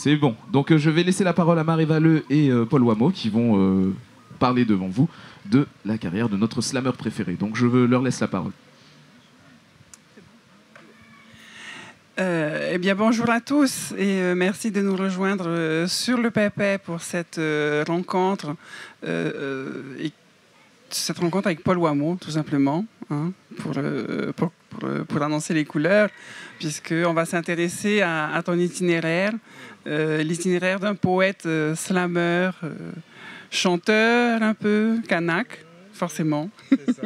C'est bon. Donc je vais laisser la parole à Marie Valleux et Paul Wameau qui vont parler devant vous de la carrière de notre slammer préféré. Donc leur laisse la parole. Eh bien, bonjour à tous et merci de nous rejoindre sur le Pépé pour cette rencontre. Cette rencontre avec Paul Wameau, tout simplement, hein, pour annoncer les couleurs, puisqu'on va s'intéresser à ton itinéraire, l'itinéraire d'un poète slammer, chanteur un peu, kanak, forcément. C'est ça.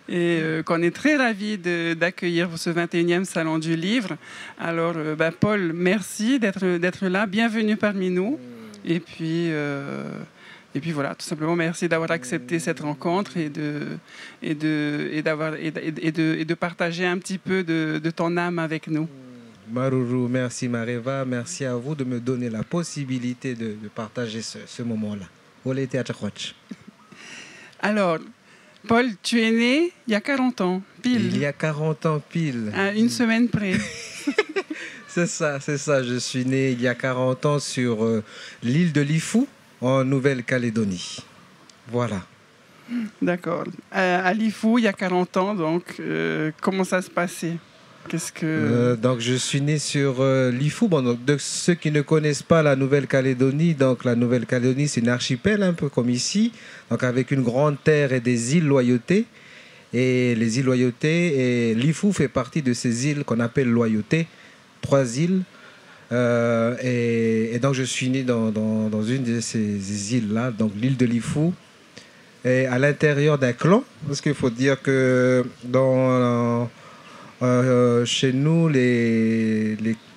Et qu'on est très ravis d'accueillir pour ce 21e Salon du Livre. Alors, Paul, merci d'être là. Bienvenue parmi nous. Et puis voilà, tout simplement, merci d'avoir accepté cette rencontre et de partager un petit peu de ton âme avec nous. Marourou, merci Mareva. Merci à vous de me donner la possibilité de partager ce moment-là. Alors, Paul, tu es né il y a 40 ans, pile. Il y a 40 ans pile. À une semaine près. C'est ça. Je suis né il y a 40 ans sur l'île de Lifou, en Nouvelle-Calédonie. Voilà. D'accord. À Lifou, il y a 40 ans, donc, comment ça se passait? Donc, je suis né sur Lifou. Bon, donc, de ceux qui ne connaissent pas la Nouvelle-Calédonie, donc la Nouvelle-Calédonie, c'est une archipel, un peu comme ici, donc avec une grande terre et des îles Loyauté. Et les îles Loyauté, et Lifou fait partie de ces îles qu'on appelle Loyauté, 3 îles. Et donc, je suis né dans une de ces îles-là, donc l'île de Lifou, et à l'intérieur d'un clan, parce qu'il faut dire que chez nous,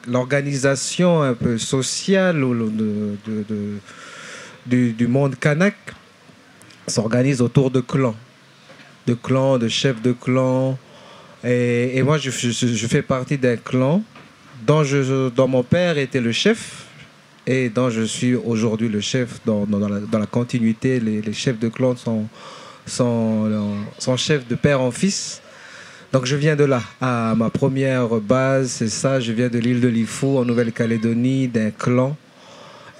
l'organisation un peu sociale du monde kanak s'organise autour de clans, de chefs de clans. Et moi, je fais partie d'un clan dont mon père était le chef et dont je suis aujourd'hui le chef dans la continuité. Les chefs de clan sont chefs de père en fils. Donc je viens de là. À ma première base, c'est ça. Je viens de l'île de Lifou, en Nouvelle-Calédonie, d'un clan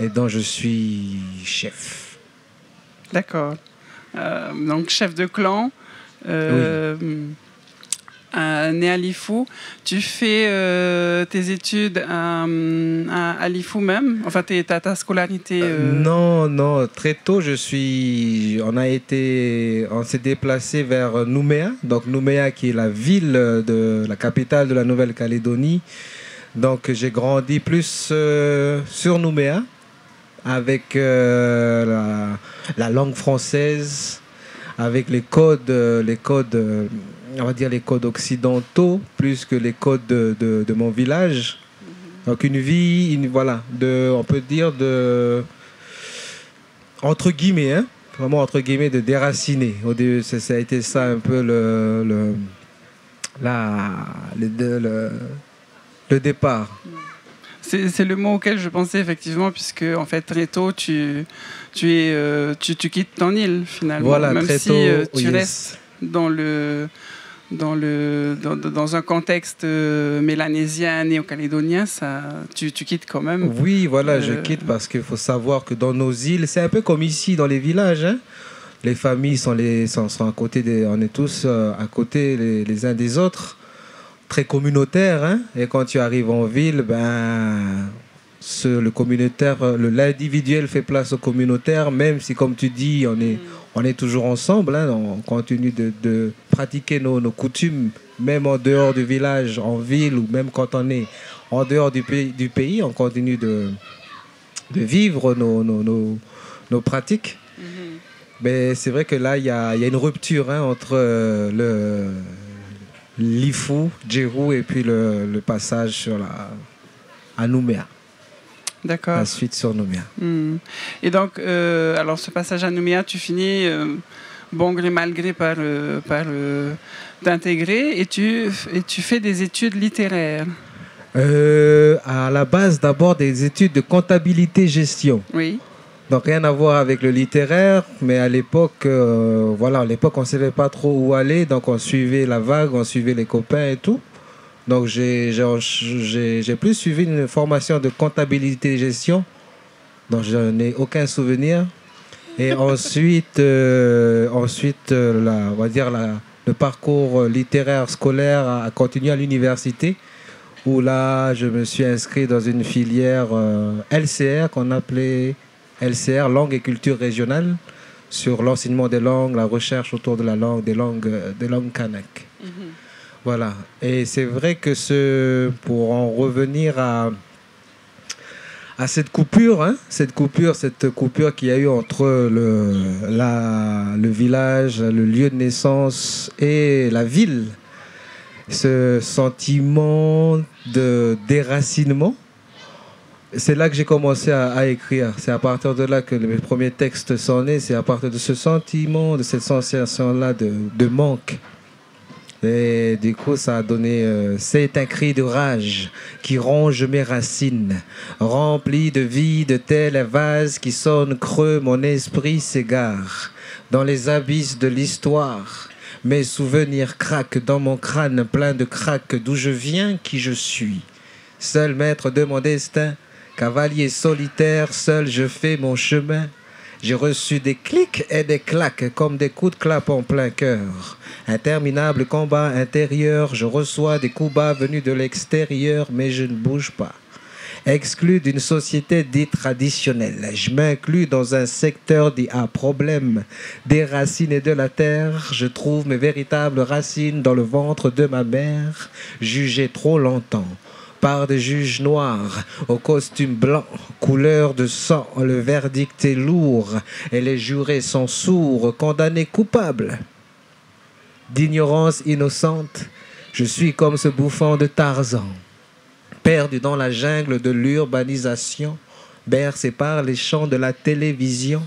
et dont je suis chef. D'accord. Donc chef de clan. Oui. Né à Lifou, tu fais tes études à Lifou même, enfin ta scolarité Non, très tôt on s'est déplacé vers Nouméa, donc Nouméa qui est la capitale de la Nouvelle-Calédonie. Donc j'ai grandi plus sur Nouméa avec la langue française, avec les codes on va dire les codes occidentaux plus que les codes de mon village. Donc une vie, on peut dire entre guillemets, hein, vraiment entre guillemets, de déraciné. Au début, ça a été ça un peu le départ. C'est le mot auquel je pensais effectivement, puisque en fait très tôt tu quittes ton île finalement, voilà, même très si tôt, tu yes. restes dans un contexte mélanésien, néo-calédonien, tu quittes quand même. Oui, voilà, je quitte parce qu'il faut savoir que dans nos îles, c'est un peu comme ici dans les villages, hein. Les familles sont à côté on est tous à côté les uns des autres, très communautaires, hein. Et quand tu arrives en ville, le communautaire, l'individuel fait place au communautaire, même si, comme tu dis, on est toujours ensemble, hein, on continue de pratiquer nos coutumes, même en dehors du village, en ville, ou même quand on est en dehors du pays, on continue de vivre nos pratiques. Mais c'est vrai que là, il y a une rupture, hein, entre Lifou, Djerou et puis le passage à Nouméa. D'accord. La suite sur Nouméa. Et donc, alors ce passage à Nouméa, tu finis, bon gré mal gré, par t'intégrer et tu fais des études littéraires. À la base, d'abord des études de comptabilité-gestion. Oui. Donc rien à voir avec le littéraire, mais à l'époque, on ne savait pas trop où aller, donc on suivait la vague, on suivait les copains et tout. Donc j'ai plus suivi une formation de comptabilité et gestion, dont je n'ai aucun souvenir. Et ensuite, on va dire le parcours littéraire scolaire a continué à l'université, où là, je me suis inscrit dans une filière LCR, qu'on appelait LCR, langue et culture régionale, sur l'enseignement des langues, la recherche autour de la langue, des langues kanak. Voilà. Et c'est vrai que pour en revenir à cette coupure qu'il y a eu entre le village, le lieu de naissance et la ville, ce sentiment de déracinement, c'est là que j'ai commencé à écrire. C'est à partir de là que mes premiers textes sont nés. C'est à partir de ce sentiment, de cette sensation-là de manque. Et du coup, ça a donné... c'est un cri de rage qui ronge mes racines, rempli de vide tel un vase qui sonne creux, mon esprit s'égare. Dans les abysses de l'histoire, mes souvenirs craquent dans mon crâne plein de craques, d'où je viens, qui je suis. Seul maître de mon destin, cavalier solitaire, seul je fais mon chemin. J'ai reçu des clics et des claques comme des coups de clap en plein cœur. Interminable combat intérieur, je reçois des coups bas venus de l'extérieur, mais je ne bouge pas. Exclu d'une société dite traditionnelle, je m'inclus dans un secteur dit à problème. Des racines et de la terre, je trouve mes véritables racines dans le ventre de ma mère, jugée trop longtemps par des juges noirs, au costume blanc, couleur de sang. Le verdict est lourd et les jurés sont sourds, condamnés coupables d'ignorance innocente. Je suis comme ce bouffon de Tarzan, perdu dans la jungle de l'urbanisation, bercé par les chants de la télévision,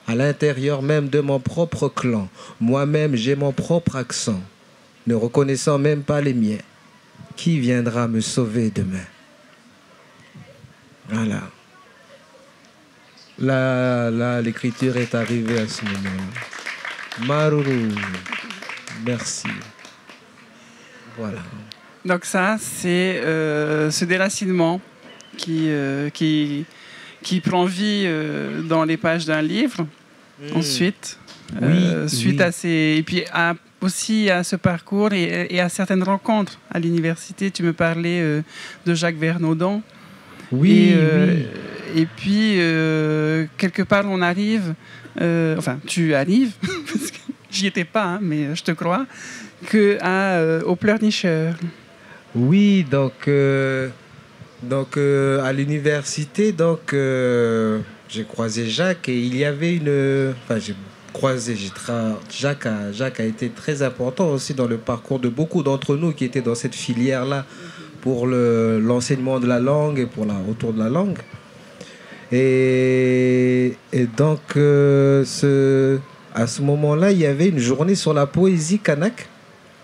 à l'intérieur même de mon propre clan. Moi-même, j'ai mon propre accent, ne reconnaissant même pas les miens. Qui viendra me sauver demain? Voilà. Là, l'écriture est arrivée à ce moment-là. Maruru. Merci. Voilà. Donc ça, c'est ce déracinement qui prend vie dans les pages d'un livre. Ensuite, suite à ces... Et puis aussi à ce parcours et à certaines rencontres à l'université. Tu me parlais de Jacques Vernaudan. Oui. Et puis, quelque part, on arrive... enfin, tu arrives, parce que j'y étais pas, hein, mais je te crois, au pleurnicheur. Oui, donc à l'université, j'ai croisé Jacques et il y avait Jacques a été très important aussi dans le parcours de beaucoup d'entre nous qui étaient dans cette filière-là pour l'enseignement de la langue et autour de la langue. Et donc, à ce moment-là, il y avait une journée sur la poésie kanak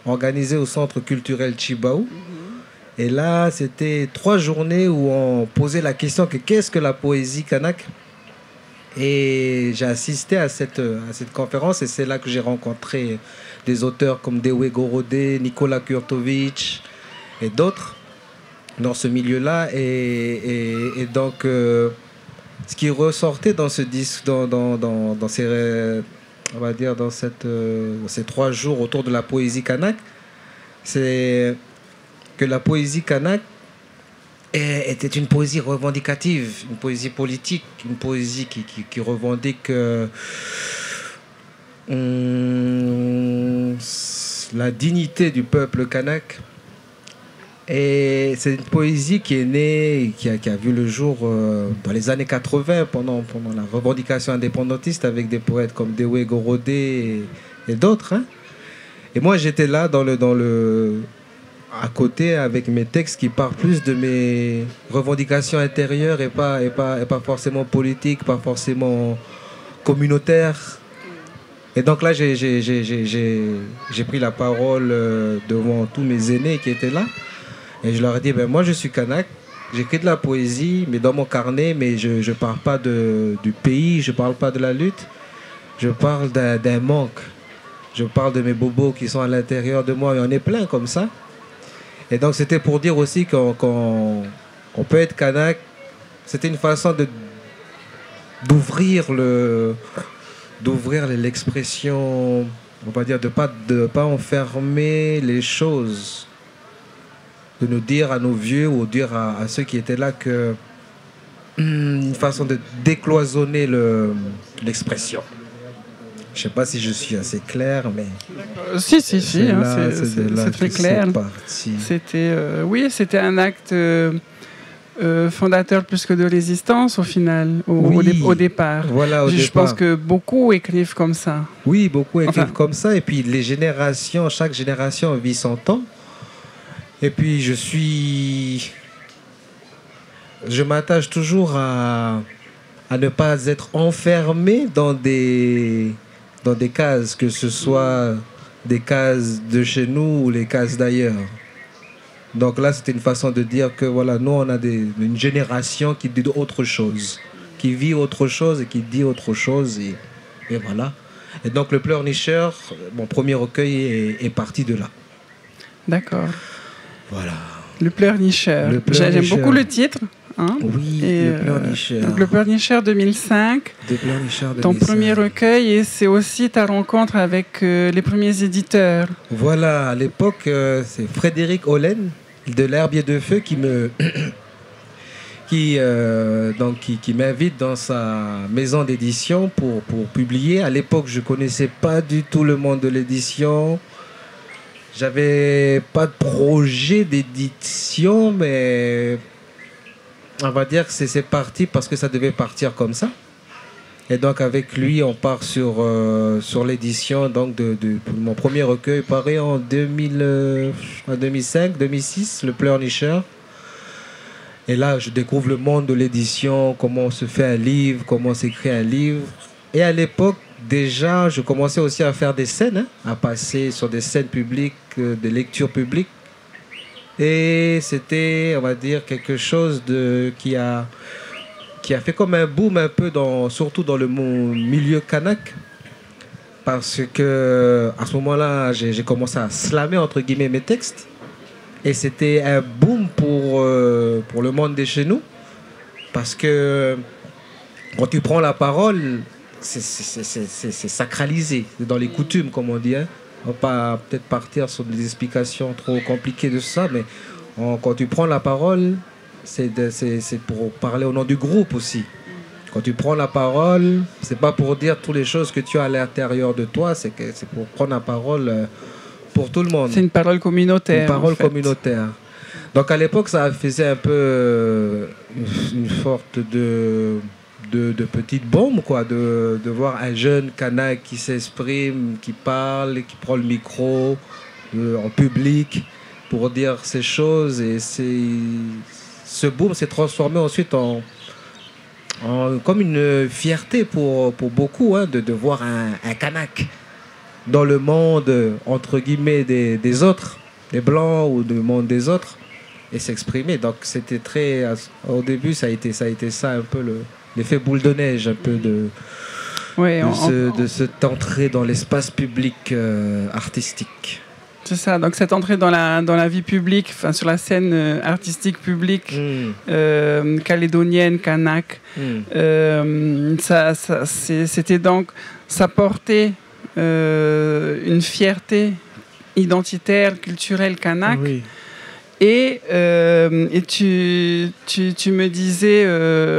organisée au Centre culturel Chibaou. Et là, c'était 3 journées où on posait la question que qu'est-ce que la poésie kanak? Et j'ai assisté à cette conférence et c'est là que j'ai rencontré des auteurs comme Dewe Gorodé, Nicolas Kurtovic et d'autres dans ce milieu-là. Et donc, ce qui ressortait dans ce disque, dans ces 3 jours autour de la poésie kanak, c'est que la poésie kanak était une poésie revendicative, une poésie politique, une poésie qui revendique la dignité du peuple kanak. Et c'est une poésie qui est née, qui a vu le jour dans les années 80, pendant la revendication indépendantiste, avec des poètes comme Dewe Gorodé et d'autres. Hein. Et moi, j'étais là à côté avec mes textes qui parlent plus de mes revendications intérieures et pas forcément politiques, pas forcément communautaires. Et donc là, j'ai pris la parole devant tous mes aînés qui étaient là. Et je leur ai dit, moi je suis kanak, j'écris de la poésie, mais dans mon carnet, mais je ne parle pas du pays, je ne parle pas de la lutte, je parle d'un manque. Je parle de mes bobos qui sont à l'intérieur de moi, et on est plein comme ça. Et donc c'était pour dire aussi qu'on peut être kanak. C'était une façon d'ouvrir l'expression, on va dire, de pas enfermer les choses, de nous dire à nos vieux ou dire à ceux qui étaient là que une façon de décloisonner l'expression. Je ne sais pas si je suis assez clair, mais Si, hein, c'est très clair. Oui, c'était un acte fondateur plus que de résistance au final, au départ. Voilà, Je pense que beaucoup écrivent comme ça. Oui, beaucoup écrivent comme ça. Et puis chaque génération vit son temps. Et puis je m'attache toujours à ne pas être enfermé dans des cases, que ce soit des cases de chez nous ou les cases d'ailleurs. Donc là, c'était une façon de dire que voilà, nous, on a une génération qui dit autre chose, qui vit autre chose et qui dit autre chose. Et voilà. Et donc, le Pleurnicheur, mon premier recueil est parti de là. D'accord. Voilà. Le Pleurnicheur. J'aime beaucoup le titre. Hein? Oui, le Pleurnicheur. Donc le Pleurnicheur 2005. Ton premier recueil, et c'est aussi ta rencontre avec les premiers éditeurs. Voilà, à l'époque, c'est Frédéric Hollen de l'Herbier de Feu qui m'invite dans sa maison d'édition pour publier. À l'époque, je ne connaissais pas du tout le monde de l'édition. J'avais pas de projet d'édition, mais on va dire que c'est parti parce que ça devait partir comme ça. Et donc avec lui, on part sur l'édition donc de mon premier recueil, paru en 2005, 2006, Le Pleurnicheur. Et là, je découvre le monde de l'édition, comment on se fait un livre, comment on s'écrit un livre. Et à l'époque, déjà, je commençais aussi à faire des scènes, à passer sur des scènes publiques, de lecture publique. Et c'était, on va dire, quelque chose qui a fait comme un boom un peu, surtout dans le milieu kanak. Parce que à ce moment-là, j'ai commencé à slammer, entre guillemets, mes textes. Et c'était un boom pour le monde de chez nous. Parce que quand tu prends la parole, c'est sacralisé. C'est dans les coutumes, comme on dit. Hein. On va pas peut-être partir sur des explications trop compliquées de ça, mais quand tu prends la parole, c'est pour parler au nom du groupe aussi. Quand tu prends la parole, c'est pas pour dire toutes les choses que tu as à l'intérieur de toi, c'est pour prendre la parole pour tout le monde. C'est une parole communautaire. Une parole communautaire. Donc à l'époque, ça faisait un peu une sorte de petite bombe, quoi, de voir un jeune kanak qui s'exprime, qui parle, qui prend le micro en public pour dire ces choses. Et ce boom s'est transformé ensuite en comme une fierté pour beaucoup, hein, de voir un kanak dans le monde, entre guillemets, des autres, des blancs ou du monde des autres, et s'exprimer. Donc c'était au début, ça a été ça un peu l'effet boule de neige, un peu de cette entrée dans l'espace public artistique. C'est ça, donc cette entrée dans la vie publique, sur la scène artistique publique calédonienne, kanak, c'était donc, ça portait une fierté identitaire, culturelle kanak. Oui. Et tu me disais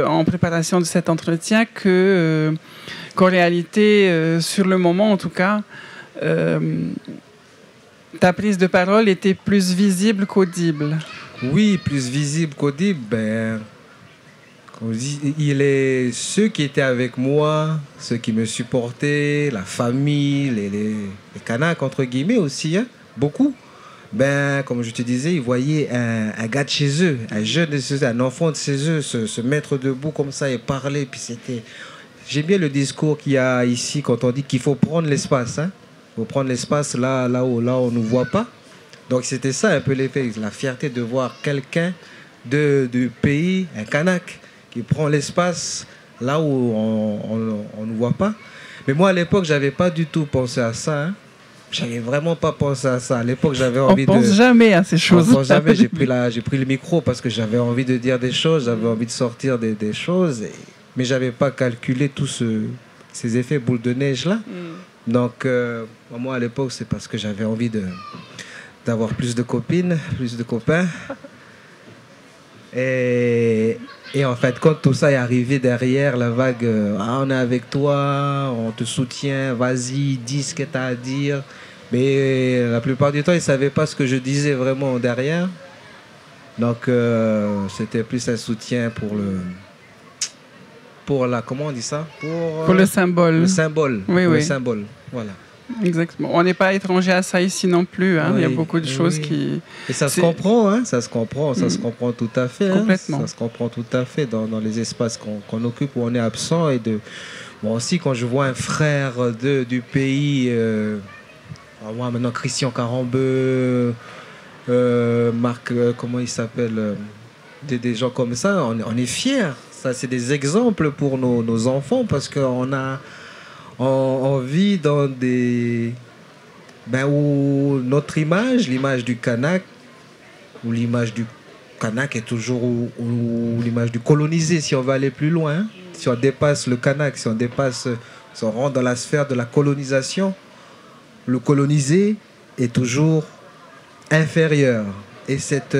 en préparation de cet entretien qu'en réalité, sur le moment en tout cas, ta prise de parole était plus visible qu'audible. Oui, plus visible qu'audible. Ceux qui étaient avec moi, ceux qui me supportaient, la famille, les Kanaks, entre guillemets aussi, hein, beaucoup. Comme je te disais, ils voyaient un gars de chez eux, un jeune de chez eux, un enfant de chez eux, se mettre debout comme ça et parler. Puis j'aime bien le discours qu'il y a ici quand on dit qu'il faut prendre l'espace. Hein. Il faut prendre l'espace là où on ne nous voit pas. Donc c'était ça un peu l'effet, la fierté de voir quelqu'un du pays, un Kanak, qui prend l'espace là où on ne voit pas. Mais moi à l'époque, je n'avais pas du tout pensé à ça. Hein. J'avais vraiment pas pensé à ça. À l'époque, j'avais On envie pense de... jamais à ces choses. On pense jamais. J'ai pris le micro parce que j'avais envie de dire des choses, j'avais envie de sortir des choses, mais j'avais pas calculé tous ces effets boule de neige là. Donc, moi à l'époque, c'est parce que j'avais envie d'avoir plus de copines, plus de copains. Et en fait, quand tout ça est arrivé derrière, la vague, on est avec toi, on te soutient, vas-y, dis ce que tu as à dire. Mais la plupart du temps, ils ne savaient pas ce que je disais vraiment derrière. Donc, c'était plus un soutien pour la, comment on dit ça? Pour le symbole. Le symbole. Oui, pour oui. le symbole, voilà. Exactement. On n'est pas étranger à ça ici non plus. Hein. Oui, il y a beaucoup de choses oui. qui... Et ça se comprend, hein, ça se comprend tout à fait. Complètement. Ça se comprend tout à fait dans les espaces qu'on occupe où on est absent. Bon, aussi, quand je vois un frère du pays, moi maintenant Christian Carambeu, Marc, comment il s'appelle, des gens comme ça, on est fiers. Ça, c'est des exemples pour nos enfants parce on vit dans des... où notre image, l'image du Kanak, ou l'image du Kanak est toujours ou l'image du colonisé, si on va aller plus loin, si on dépasse le Kanak, si on rentre dans la sphère de la colonisation, le colonisé est toujours inférieur. Et cette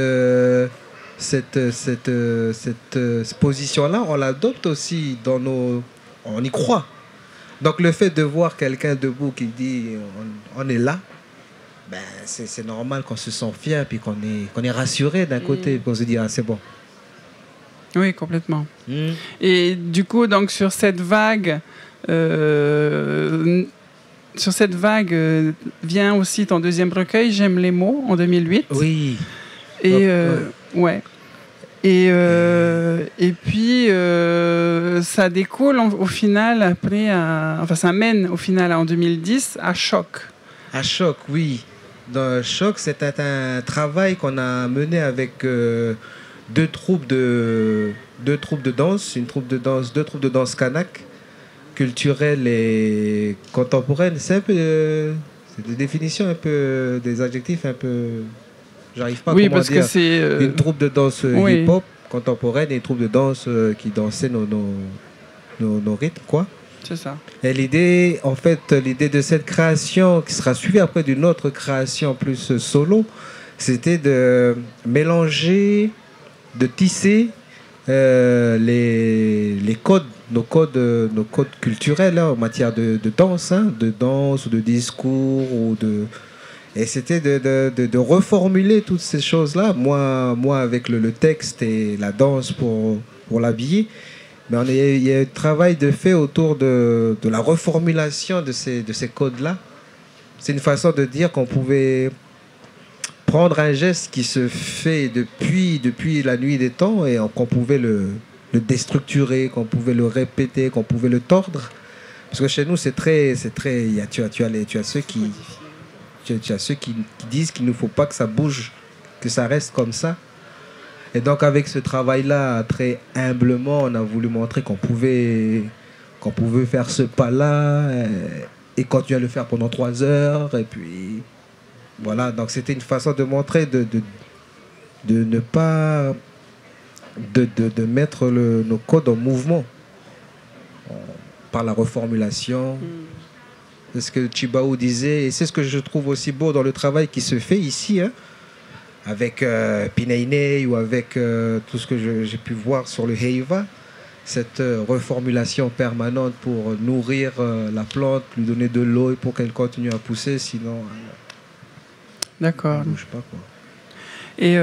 position-là, on l'adopte aussi on y croit. Donc le fait de voir quelqu'un debout qui dit on est là, c'est normal qu'on se sent fier puis qu'on est rassuré d'un côté, qu'on se dit c'est bon. Oui, complètement. Et du coup, donc sur cette vague vient aussi ton deuxième recueil, J'aime les mots, en 2008. Oui. Et ouais. Et puis, ça découle au final après, ça mène au final en 2010 à Choc. À Choc, oui. Dans Choc, c'était un travail qu'on a mené avec deux troupes de danse, deux troupes de danse kanak, culturelle et contemporaine. C'est un peu, c'est des définitions un peu, des adjectifs un peu. J'arrive pas à comment dire. Que c'est une troupe de danse hip-hop contemporaine et une troupe de danse qui dansait nos rythmes, quoi. C'est ça. Et l'idée de cette création, qui sera suivie après d'une autre création plus solo, c'était de mélanger, de tisser les codes, nos codes culturels en matière de danse, ou de discours Et c'était de reformuler toutes ces choses-là, moi avec le texte et la danse pour l'habiller. Mais il y a un travail de fait autour de la reformulation de ces codes-là. C'est une façon de dire qu'on pouvait prendre un geste qui se fait depuis la nuit des temps et qu'on pouvait le déstructurer, qu'on pouvait le répéter, qu'on pouvait le tordre. Parce que chez nous, tu as ceux qui... Tu as ceux qui disent qu'il ne faut pas que ça bouge, que ça reste comme ça. Et donc avec ce travail-là, très humblement, on a voulu montrer qu'on pouvait faire ce pas-là et continuer à le faire pendant 3 heures. Et puis voilà, donc c'était une façon de montrer de ne pas de mettre nos codes en mouvement par la reformulation. C'est ce que Chibaou disait, et c'est ce que je trouve aussi beau dans le travail qui se fait ici, avec Pinaine ou avec tout ce que j'ai pu voir sur le Heiva, cette reformulation permanente pour nourrir la plante, lui donner de l'eau pour qu'elle continue à pousser, sinon d'accord. Elle ne bouge pas, quoi. Et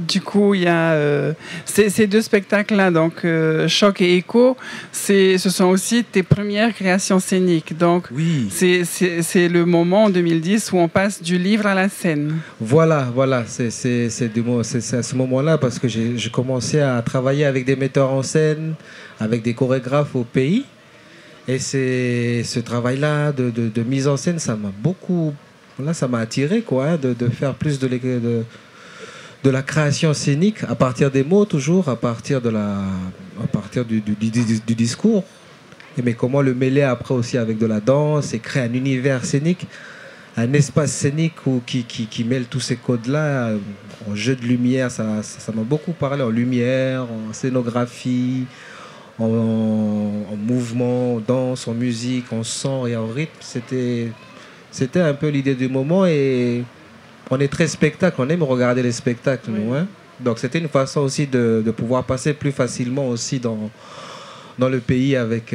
du coup, il y a ces deux spectacles-là, donc Choc et Écho, ce sont aussi tes premières créations scéniques. Donc, oui. C'est le moment en 2010 où on passe du livre à la scène. Voilà. C'est à ce moment-là parce que j'ai commencé à travailler avec des metteurs en scène, avec des chorégraphes au pays. Et c'est ce travail-là de mise en scène, ça m'a beaucoup... Là, ça m'a attiré, quoi, de faire plus de la création scénique à partir des mots, toujours, à partir du discours. Mais comment le mêler après aussi avec de la danse et créer un univers scénique. un espace scénique qui mêle tous ces codes-là en jeu de lumière. Ça m'a beaucoup parlé en lumière, en scénographie, en mouvement, en danse, en musique, en son et en rythme. C'était un peu l'idée du moment et on est très spectacle, on aime regarder les spectacles, nous, hein. Donc c'était une façon aussi de pouvoir passer plus facilement aussi dans le pays avec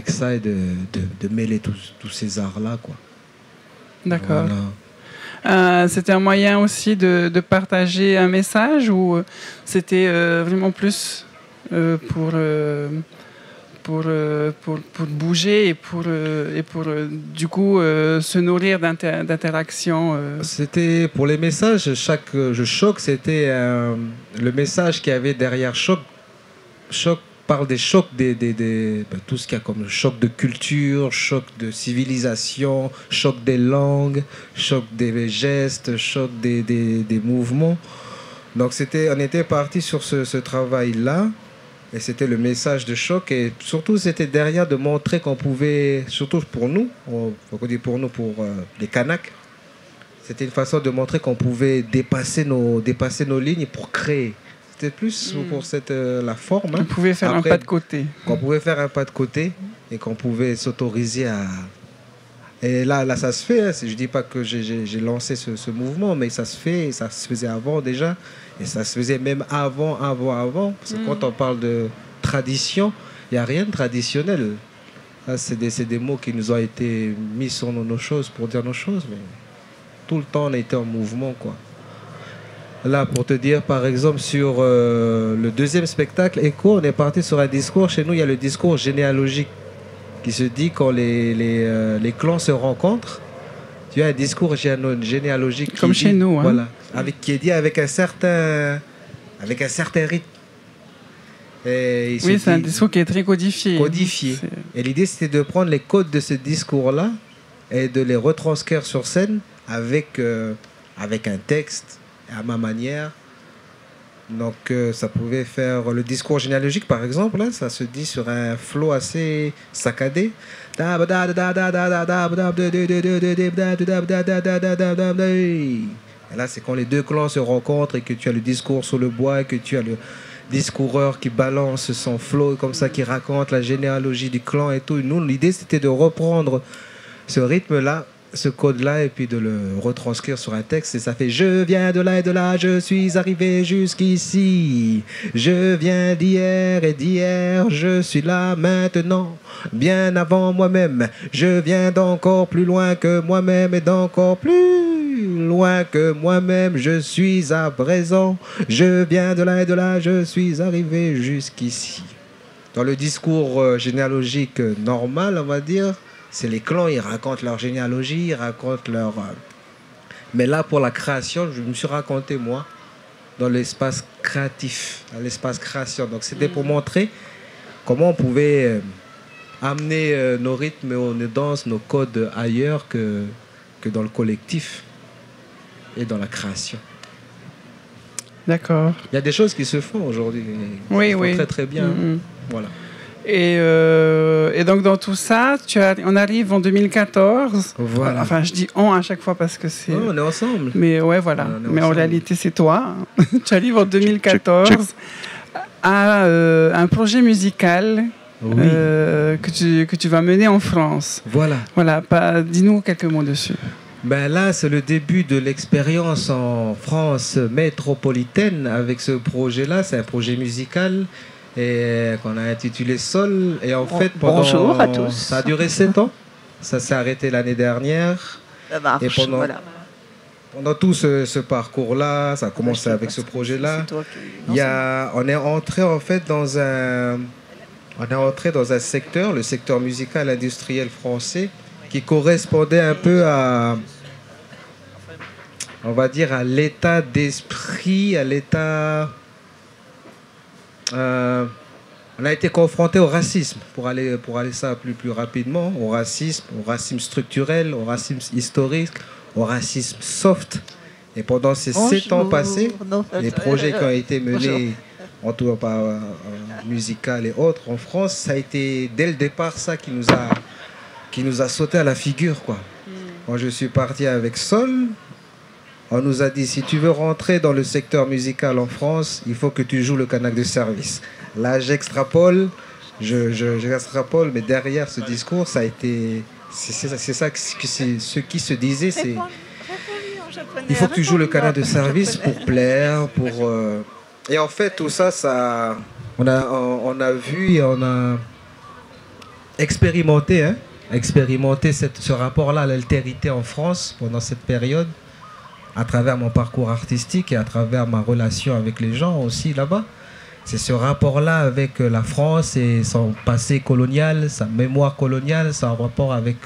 ça et de mêler tous ces arts-là, quoi. D'accord. Voilà. C'était un moyen aussi de partager un message ou c'était vraiment plus pour bouger et pour du coup se nourrir d'interactions. C'était pour les messages, chaque choc, c'était le message qu'il y avait derrière choc. Choc parle des chocs, tout ce qu'il y a comme choc de culture, choc de civilisation, choc des langues, choc des gestes, choc des mouvements. Donc on était parti sur ce travail-là. Et c'était le message de choc. Et surtout, c'était derrière de montrer qu'on pouvait, surtout pour nous, pour les Kanaks, c'était une façon de montrer qu'on pouvait dépasser nos lignes pour créer. C'était plus pour la forme. On pouvait faire un pas de côté. Qu'on pouvait faire un pas de côté et qu'on pouvait s'autoriser à... Et là, ça se fait. Hein. Je ne dis pas que j'ai lancé ce mouvement, mais ça se fait. Ça se faisait avant déjà. Et ça se faisait même avant. Parce que quand on parle de tradition, il n'y a rien de traditionnel. Là, c'est des mots qui nous ont été mis sur nos choses pour dire nos choses. Mais tout le temps, on a été en mouvement, quoi. Là, pour te dire, par exemple, sur le deuxième spectacle, Echo, on est parti sur un discours. Chez nous, il y a le discours généalogique qui se dit quand les clans se rencontrent. Tu as un discours généalogique. Comme chez nous. Hein. Voilà, qui est dit avec un certain rythme. Oui, c'est un discours qui est très codifié. Et l'idée, c'était de prendre les codes de ce discours-là et de les retranscrire sur scène avec un texte, à ma manière. Donc, ça pouvait faire le discours généalogique, par exemple. Là, ça se dit sur un flow assez saccadé. Et là, c'est quand les deux clans se rencontrent et que tu as le discours sur le bois, et que tu as le discoureur qui balance son flow, comme ça, qui raconte la généalogie du clan et tout. Nous, l'idée, c'était de reprendre ce rythme-là, ce code-là, et puis de le retranscrire sur un texte. Et ça fait « Je viens de là et de là, je suis arrivé jusqu'ici. Je viens d'hier et d'hier, je suis là maintenant, bien avant moi-même. Je viens d'encore plus loin que moi-même et d'encore plus loin que moi-même. Je suis à présent. Je viens de là et de là, je suis arrivé jusqu'ici. » Dans le discours généalogique normal, on va dire, c'est les clans, ils racontent leur généalogie, ils racontent leur... Mais là, pour la création, je me suis raconté, moi, dans l'espace créatif, dans l'espace création. Donc, c'était pour montrer comment on pouvait amener nos rythmes, nos danses, nos codes ailleurs que dans le collectif et dans la création. D'accord. Il y a des choses qui se font aujourd'hui. Oui. Très, très bien. Voilà. Et donc dans tout ça, on arrive en 2014. Voilà. Enfin, je dis on à chaque fois parce que c'est... on est ensemble. Mais ouais, voilà. Mais en réalité, c'est toi. Tu arrives en 2014 à un projet musical que tu vas mener en France. Voilà. Dis-nous quelques mots dessus. Ben là, c'est le début de l'expérience en France métropolitaine avec ce projet-là. C'est un projet musical et qu'on a intitulé Sol. Et en fait, bonjour à tous. Ça a duré 7 ans. Ça s'est arrêté l'année dernière. Ça marche, et pendant tout ce parcours-là, ça a commencé avec ce projet-là. On est entré en fait dans un secteur, le secteur musical industriel français, qui correspondait un peu à, on va dire, à l'état d'esprit, à l'état... on a été confronté au racisme, pour aller ça plus rapidement, au racisme structurel, au racisme historique, au racisme soft. Et pendant ces 7 ans passés, les projets qui ont été menés, en tout cas par musical et autres, en France, ça a été dès le départ ça qui nous a sauté à la figure, quoi. Quand je suis parti avec Sol, on nous a dit, si tu veux rentrer dans le secteur musical en France, il faut que tu joues le Kanak de service. Là, j'extrapole, j'extrapole, mais derrière ce discours, ça a été... C'est ça ce qui se disait, c'est... Il faut que tu joues le Kanak de service pour plaire, pour... Et en fait, tout ça, on a vu et on a expérimenté, ce rapport-là à l'altérité en France pendant cette période, à travers mon parcours artistique et à travers ma relation avec les gens aussi là-bas. C'est ce rapport-là avec la France et son passé colonial, sa mémoire coloniale, son rapport avec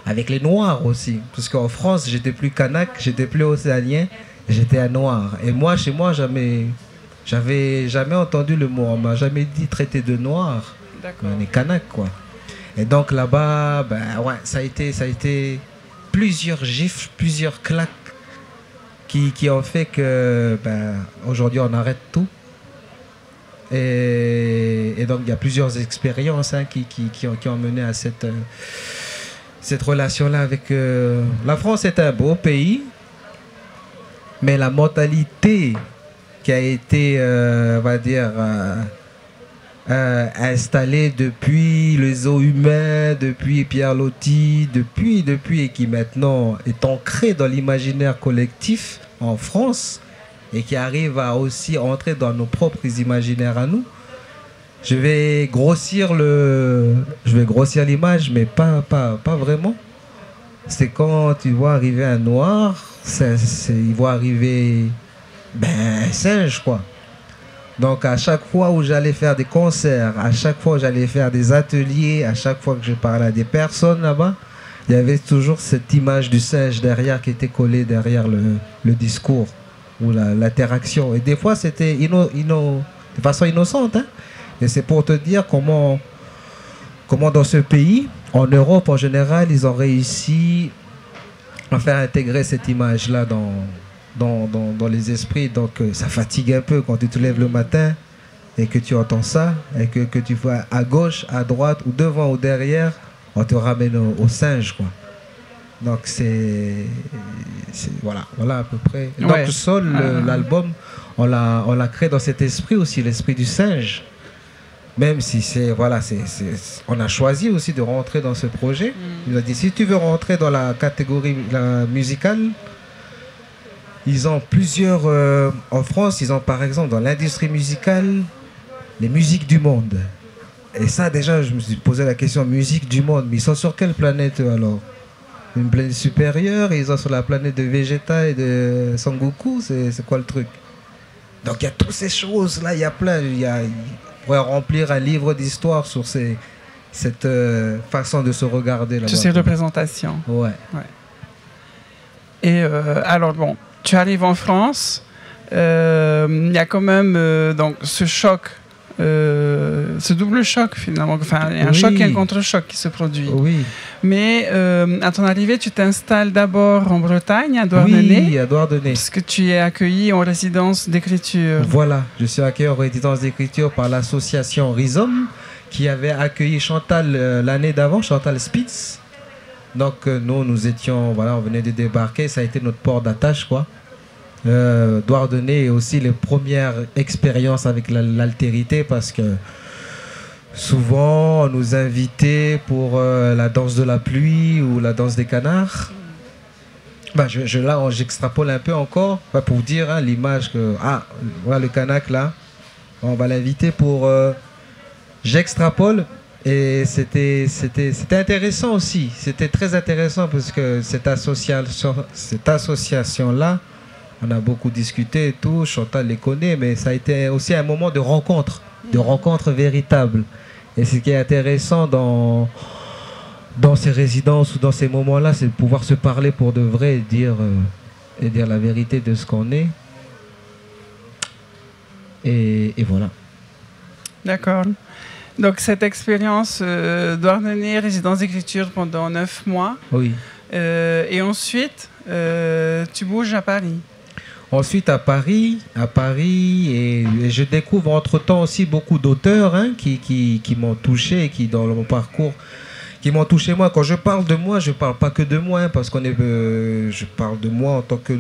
les Noirs aussi. Parce qu'en France, j'étais plus kanak, j'étais plus océanien, j'étais un Noir. Et moi, chez moi, j'avais jamais entendu le mot, on m'a jamais dit traité de Noir. On est kanak, quoi. Et donc là-bas, ça a été plusieurs gifles, plusieurs claques qui ont fait que aujourd'hui on arrête tout. Et donc il y a plusieurs expériences qui ont mené à cette relation-là avec... La France est un beau pays, mais la mentalité qui a été, on va dire... installé depuis les eaux humains, depuis Pierre Loti, depuis, et qui maintenant est ancré dans l'imaginaire collectif en France et qui arrive à aussi entrer dans nos propres imaginaires à nous. Je vais grossir l'image, mais pas vraiment. C'est quand tu vois arriver un noir, il voit arriver un singe, quoi. Donc à chaque fois où j'allais faire des concerts, à chaque fois où j'allais faire des ateliers, à chaque fois que je parlais à des personnes là-bas, il y avait toujours cette image du singe derrière qui était collée derrière le discours ou l'interaction. Et des fois c'était de façon innocente. Hein? Et c'est pour te dire comment dans ce pays, en Europe en général, ils ont réussi à faire intégrer cette image-là dans les esprits. Donc ça fatigue un peu quand tu te lèves le matin et que tu entends ça et que tu vois à gauche, à droite ou devant ou derrière, on te ramène au singe, quoi. Donc voilà à peu près. Donc Ouais. Sol, l'album, on l'a créé dans cet esprit aussi, l'esprit du singe. Même si on a choisi aussi de rentrer dans ce projet. Il nous a dit, si tu veux rentrer dans la catégorie musicale, ils ont plusieurs... en France, ils ont par exemple dans l'industrie musicale, les musiques du monde. Et ça déjà, je me suis posé la question, musique du monde, mais ils sont sur quelle planète alors? Une planète supérieure, ils sont sur la planète de Vegeta et de Son Goku, c'est quoi le truc? Donc il y a toutes ces choses-là, il y a plein... On pourrait remplir un livre d'histoire sur cette façon de se regarder là-bas. Toutes ces représentations. Ouais. Et alors bon, tu arrives en France, il y a quand même donc ce choc, ce double choc finalement, enfin un choc et un contre-choc qui se produit. Oui. Mais à ton arrivée, tu t'installes d'abord en Bretagne, à Douarnenez. Oui, à Douarnenez. Puisque tu es accueilli en résidence d'écriture. Voilà, je suis accueilli en résidence d'écriture par l'association Rhizome qui avait accueilli Chantal l'année d'avant, Chantal Spitz. Donc nous étions, on venait de débarquer, ça a été notre port d'attache, quoi. Douarnenez est aussi les premières expériences avec l'altérité parce que souvent on nous invitait pour la danse de la pluie ou la danse des canards. J'extrapole un peu encore pour dire l'image que voilà le kanak là, on va l'inviter pour j'extrapole. Et c'était intéressant aussi, c'était très intéressant parce que cette association-là, on a beaucoup discuté et tout, Chantal les connaît, mais ça a été aussi un moment de rencontre véritable. Et ce qui est intéressant dans ces résidences ou dans ces moments-là, c'est de pouvoir se parler pour de vrai et dire la vérité de ce qu'on est. Et voilà. D'accord. Donc cette expérience Douarnenez, résidence d'écriture pendant 9 mois. Oui. Et ensuite, tu bouges à Paris. Ensuite à Paris, et je découvre entre-temps aussi beaucoup d'auteurs qui m'ont touché et qui dans mon parcours, qui m'ont touché moi. Quand je parle de moi, je parle pas que de moi, hein, parce qu'on est, je parle de moi en tant que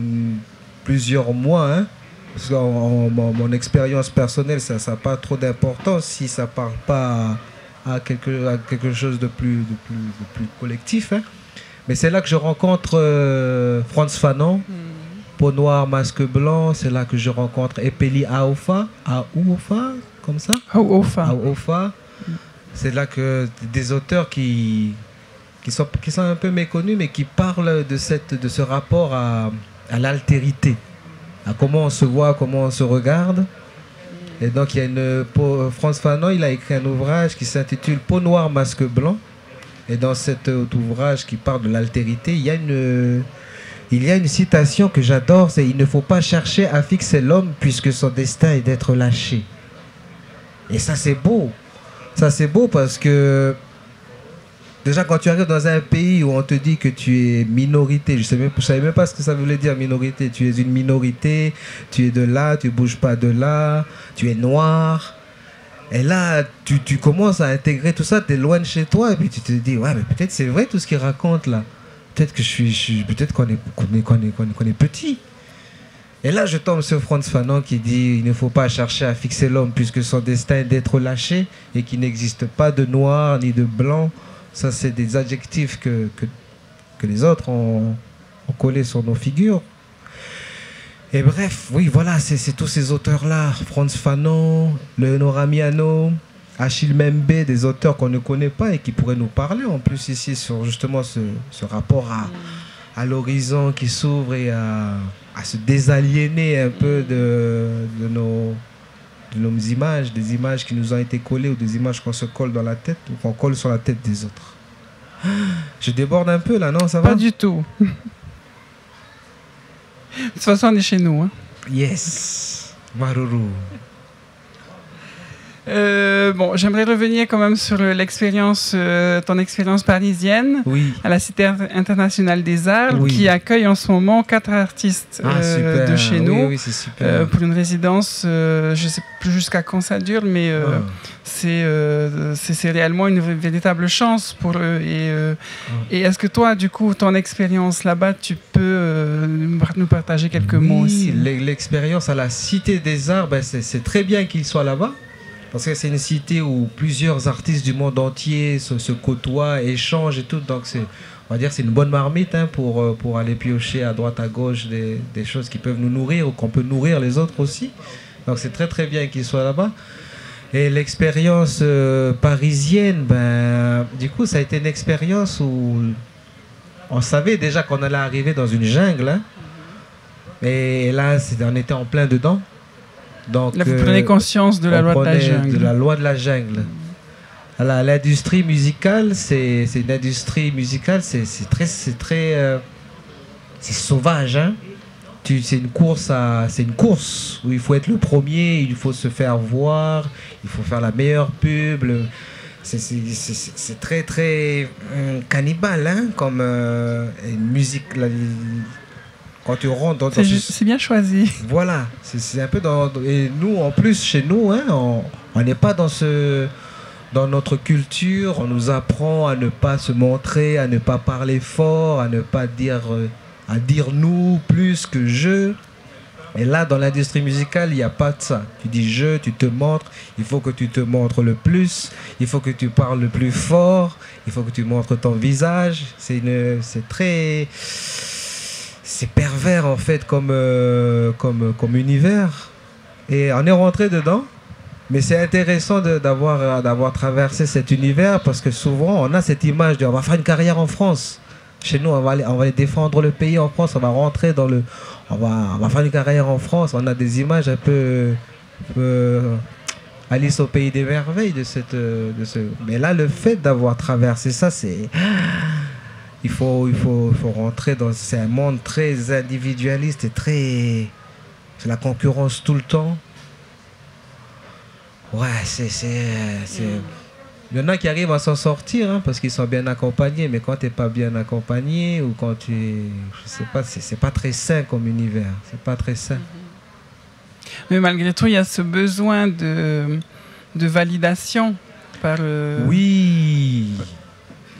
plusieurs moi, hein, parce que mon expérience personnelle, ça n'a pas trop d'importance si ça parle pas à quelque chose de plus collectif, hein. Mais c'est là que je rencontre Frantz Fanon, Peau Noire, Masque Blanc. C'est là que je rencontre Epeli Aofa, comme ça. Aofa. C'est là que des auteurs qui sont un peu méconnus, mais qui parlent de ce rapport à l'altérité, à comment on se voit, comment on se regarde. Et donc il y a Frantz Fanon, il a écrit un ouvrage qui s'intitule Peau Noire, Masque Blanc. Et dans cet ouvrage qui parle de l'altérité, il y a une citation que j'adore, c'est « Il ne faut pas chercher à fixer l'homme puisque son destin est d'être lâché ». Et ça c'est beau. Ça c'est beau parce que déjà quand tu arrives dans un pays où on te dit que tu es minorité, je savais même pas ce que ça voulait dire minorité. Tu es une minorité, tu es de là, tu bouges pas de là, tu es noir. Et là, tu commences à intégrer tout ça, tu es loin de chez toi, et puis tu te dis, ouais, mais peut-être c'est vrai tout ce qu'il raconte là. Peut-être que peut-être qu'on est petit. Et là, je tombe sur Frantz Fanon qui dit, il ne faut pas chercher à fixer l'homme puisque son destin est d'être lâché et qu'il n'existe pas de noir ni de blanc. Ça, c'est des adjectifs que les autres ont collés sur nos figures. Et bref, oui, voilà, c'est tous ces auteurs-là, Frantz Fanon, Leonora Miano, Achille Mbembe, des auteurs qu'on ne connaît pas et qui pourraient nous parler en plus ici sur justement ce rapport à l'horizon qui s'ouvre et à se désaliéner un peu de nos images, des images qui nous ont été collées ou des images qu'on se colle dans la tête ou qu'on colle sur la tête des autres. Je déborde un peu là, non, ça va? Pas du tout. De toute façon, on est chez nous. Hein. Yes, Maruru. Bon, j'aimerais revenir quand même sur l'expérience, ton expérience parisienne à la Cité internationale des arts, qui accueille en ce moment 4 artistes de chez nous. Oui, c'est super. Pour une résidence, je ne sais plus jusqu'à quand ça dure, mais c'est réellement une véritable chance pour eux. Et est-ce que toi, du coup, ton expérience là-bas, tu peux nous partager quelques mots aussi? L'expérience à la Cité des Arts, ben, c'est très bien qu'ils soient là-bas. Parce que c'est une cité où plusieurs artistes du monde entier se côtoient, échangent et tout. Donc on va dire c'est une bonne marmite, hein, pour aller piocher à droite, à gauche des choses qui peuvent nous nourrir ou qu'on peut nourrir les autres aussi. Donc c'est très très bien qu'ils soient là-bas. Et l'expérience parisienne, ben, du coup ça a été une expérience où on savait déjà qu'on allait arriver dans une jungle. Hein. Et là on était en plein dedans. Donc, là, vous prenez conscience de la loi de la jungle. De la loi de la jungle. L'industrie musicale, c'est une industrie musicale, c'est sauvage. Hein. C'est une course où il faut être le premier, il faut se faire voir, il faut faire la meilleure pub. C'est très très cannibale, hein, comme une musique. Quand tu rentres dans c'est bien choisi. Voilà, c'est un peu et nous en plus chez nous, hein, on n'est pas dans notre culture. On nous apprend à ne pas se montrer, à ne pas parler fort, à ne pas dire nous plus que je. Et là, dans l'industrie musicale, il n'y a pas de ça. Tu dis je, tu te montres. Il faut que tu te montres le plus. Il faut que tu parles le plus fort. Il faut que tu montres ton visage. C'est très c'est pervers en fait comme univers. Et on est rentré dedans. Mais c'est intéressant d'avoir traversé cet univers parce que souvent on a cette image de on va faire une carrière en France. Chez nous, on va aller défendre le pays en France, on va rentrer on va faire une carrière en France. On a des images un peu Alice au pays des merveilles mais là, le fait d'avoir traversé ça, c'est il faut rentrer c'est un monde très individualiste et c'est la concurrence tout le temps. Ouais, il y en a qui arrivent à s'en sortir, hein, parce qu'ils sont bien accompagnés, mais quand tu n'es pas bien accompagné ou quand tu es, je sais pas, c'est pas très sain comme univers, c'est pas très sain. Mais malgré tout, il y a ce besoin de validation par oui,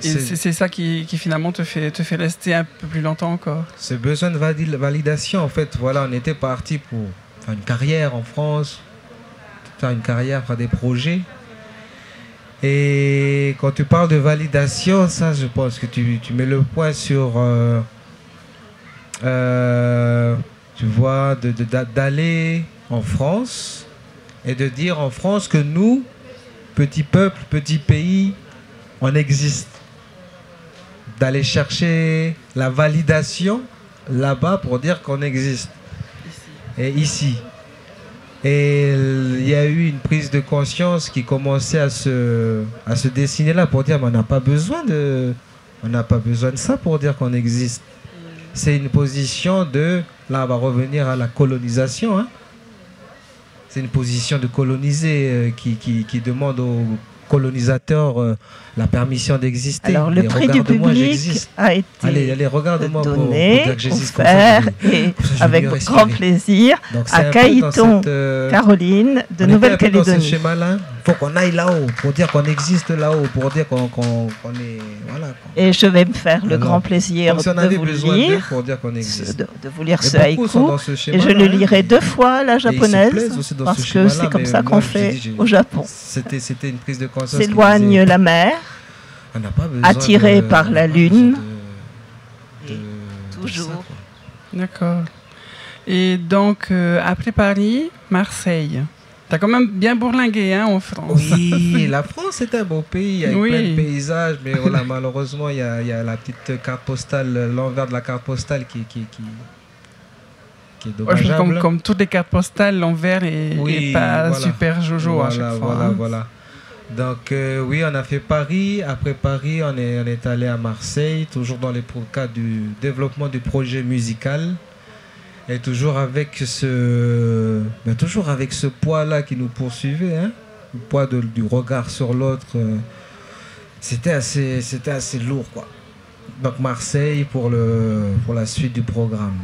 Et c'est ça qui finalement te fait rester un peu plus longtemps encore. Ce besoin de validation, en fait, voilà, on était parti pour faire une carrière en France, faire une carrière, faire des projets. Et quand tu parles de validation, ça, je pense que tu mets le point sur, tu vois, d'aller en France et de dire en France que nous, petit peuple, petit pays, on existe. D'aller chercher la validation là-bas pour dire qu'on existe. Et ici. Et il y a eu une prise de conscience qui commençait à se dessiner là pour dire mais on n'a pas besoin de ça pour dire qu'on existe. C'est une position de, là on va revenir à la colonisation, hein. C'est une position de coloniser qui demande aux colonisateurs la permission d'exister. Alors le prix du public a été allez, regarde-moi donné, offert, et avec grand plaisir à Caïton, Caroline de Nouvelle-Calédonie. Dans ce schéma-là, il faut qu'on aille là-haut pour dire qu'on existe là-haut, pour dire qu'on est... Voilà, et je vais me faire le grand plaisir de vous lire, pour dire qu'on existe. De vous lire ce haïku, et je le lirai 2 fois la japonaise, parce que c'est comme ça qu'on fait au Japon. C'était une prise de conscience. S'éloigne la mer, attiré par la lune, toujours. D'accord. Et donc, après Paris, Marseille. T'as quand même bien bourlingué, hein, en France. Oui, la France c'est un beau pays, avec plein de paysages, mais voilà, malheureusement, il y a la petite carte postale, l'envers de la carte postale qui est dommageable. Comme toutes les cartes postales, l'envers est pas super jojo à chaque fois. Voilà. Donc oui, on a fait Paris. Après Paris, on est allé à Marseille, toujours dans le cadre du développement du projet musical. Et toujours avec ce poids-là qui nous poursuivait, hein, le poids du regard sur l'autre. C'était assez lourd, quoi. Donc Marseille pour la suite du programme.